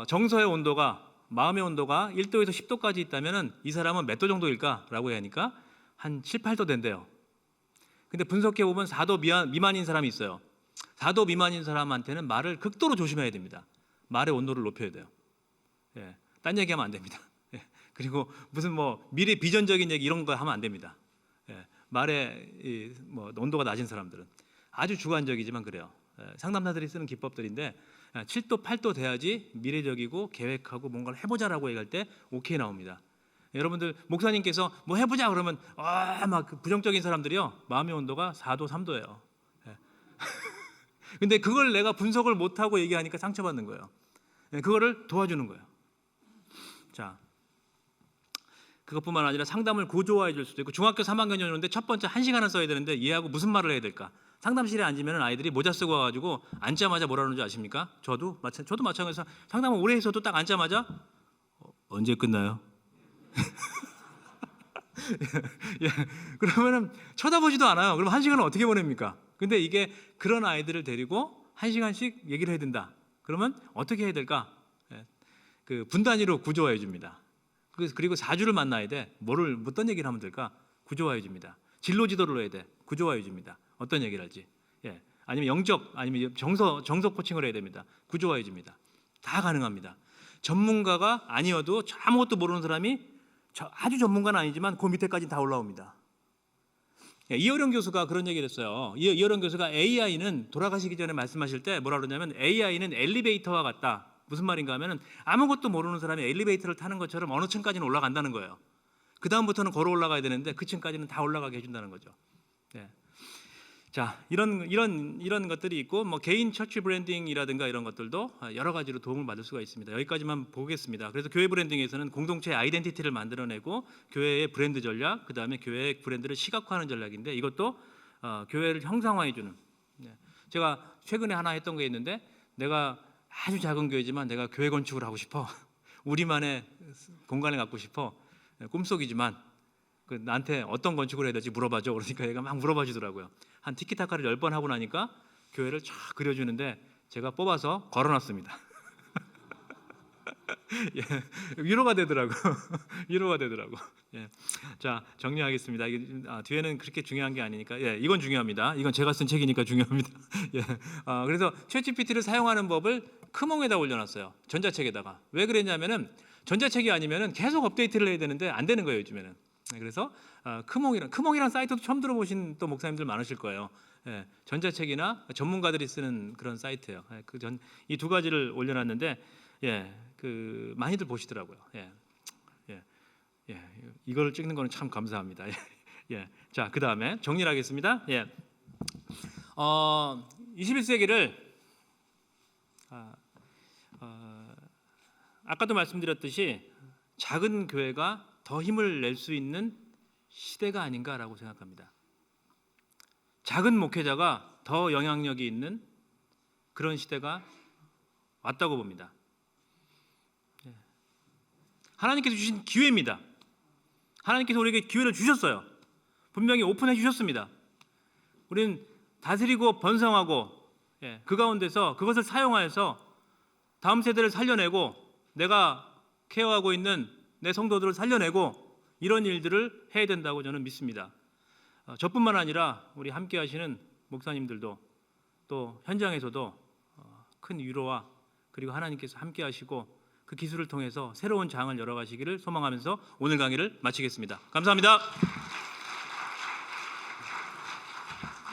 정서의 온도가, 마음의 온도가 1도에서 10도까지 있다면 이 사람은 몇 도 정도일까라고 하니까 한 7, 8도 된대요. 근데 분석해보면 4도 미만인 사람이 있어요. 4도 미만인 사람한테는 말을 극도로 조심해야 됩니다. 말의 온도를 높여야 돼요. 딴 얘기하면 안 됩니다. 그리고 무슨 뭐 미래 비전적인 얘기 이런 거 하면 안 됩니다. 말의 뭐 온도가 낮은 사람들은 아주 주관적이지만 그래요. 상담사들이 쓰는 기법들인데 7도, 8도 돼야지 미래적이고 계획하고 뭔가를 해보자라고 얘기할 때 오케이 나옵니다. 여러분들 목사님께서 뭐 해보자 그러면 막 부정적인 사람들이요 마음의 온도가 4도, 3도예요. 근데 그걸 내가 분석을 못하고 얘기하니까 상처받는 거예요. 그거를 도와주는 거예요. 자, 그것뿐만 아니라 상담을 고조화해 줄 수도 있고, 중학교 3학년이 오는데 첫 번째 1시간을 써야 되는데 얘하고 무슨 말을 해야 될까? 상담실에 앉으면 아이들이 모자 쓰고 와가지고 앉자마자 뭐라 그러는지 아십니까? 저도 마찬가지로 상담을 오래 해서도 딱 앉자마자 언제 끝나요? 그러면은 쳐다보지도 않아요. 그럼 1시간을 어떻게 보냅니까? 근데 이게 그런 아이들을 데리고 1시간씩 얘기를 해야 된다. 그러면 어떻게 해야 될까? 그 분단위로 구조화해 줍니다. 그리고 4주를 만나야 돼. 어떤 얘기를 하면 될까? 구조화해 줍니다. 진로 지도를 해야 돼. 구조화해 줍니다. 어떤 얘기를 할지. 아니면 영적, 아니면 정서 코칭을 해야 됩니다. 구조화해 줍니다. 다 가능합니다. 전문가가 아니어도 아무것도 모르는 사람이 아주 전문가는 아니지만 그 밑에까지 다 올라옵니다. 이어령 교수가 그런 얘기를 했어요. 이어령 교수가 AI는 돌아가시기 전에 말씀하실 때 뭐라 그러냐면 AI는 엘리베이터와 같다. 무슨 말인가 하면 아무것도 모르는 사람이 엘리베이터를 타는 것처럼 어느 층까지는 올라간다는 거예요. 그 다음부터는 걸어 올라가야 되는데 그 층까지는 다 올라가게 해준다는 거죠. 자, 이런 것들이 있고 뭐 개인 처치 브랜딩이라든가 이런 것들도 여러 가지로 도움을 받을 수가 있습니다. 여기까지만 보겠습니다. 그래서 교회 브랜딩에서는 공동체 아이덴티티를 만들어내고 교회의 브랜드 전략, 그다음에 교회의 브랜드를 시각화하는 전략인데 이것도 교회를 형상화해주는. 제가 최근에 하나 했던 게 있는데 내가 아주 작은 교회지만 내가 교회 건축을 하고 싶어. 우리만의 공간을 갖고 싶어. 꿈속이지만 나한테 어떤 건축을 해야 될지 물어봐줘. 그러니까 얘가 막 물어봐 주더라고요. 한 티키타카를 10번 하고 나니까 교회를 쫙 그려주는데 제가 뽑아서 걸어놨습니다. 예, 위로가 되더라고. 위로가 되더라고. 예. 자, 정리하겠습니다. 뒤에는 그렇게 중요한 게 아니니까. 예, 이건 중요합니다. 이건 제가 쓴 책이니까 중요합니다. 예. 그래서 챗GPT를 사용하는 법을 크몽에다 올려놨어요. 전자책에다가. 왜 그랬냐면은 전자책이 아니면은 계속 업데이트를 해야 되는데 안 되는 거예요 요즘에는. 그래서 크몽이란 사이트도 처음 들어보신 또 목사님들 많으실 거예요. 예, 전자책이나 전문가들이 쓰는 그런 사이트예요. 이 두 가지를 올려놨는데 많이들 보시더라고요. 이걸 찍는 거는 참 감사합니다. 자, 그 다음에 정리를 하겠습니다. 21세기를 아까도 말씀드렸듯이 작은 교회가 더 힘을 낼 수 있는 시대가 아닌가라고 생각합니다. 작은 목회자가 더 영향력이 있는 그런 시대가 왔다고 봅니다. 하나님께서 주신 기회입니다. 하나님께서 우리에게 기회를 주셨어요. 분명히 오픈해 주셨습니다. 우리는 다스리고 번성하고 그 가운데서 그것을 사용하여서 다음 세대를 살려내고 내가 케어하고 있는 내 성도들을 살려내고 이런 일들을 해야 된다고 저는 믿습니다. 저뿐만 아니라 우리 함께 하시는 목사님들도 또 현장에서도 큰 위로와 그리고 하나님께서 함께 하시고 그 기술을 통해서 새로운 장을 열어가시기를 소망하면서 오늘 강의를 마치겠습니다. 감사합니다.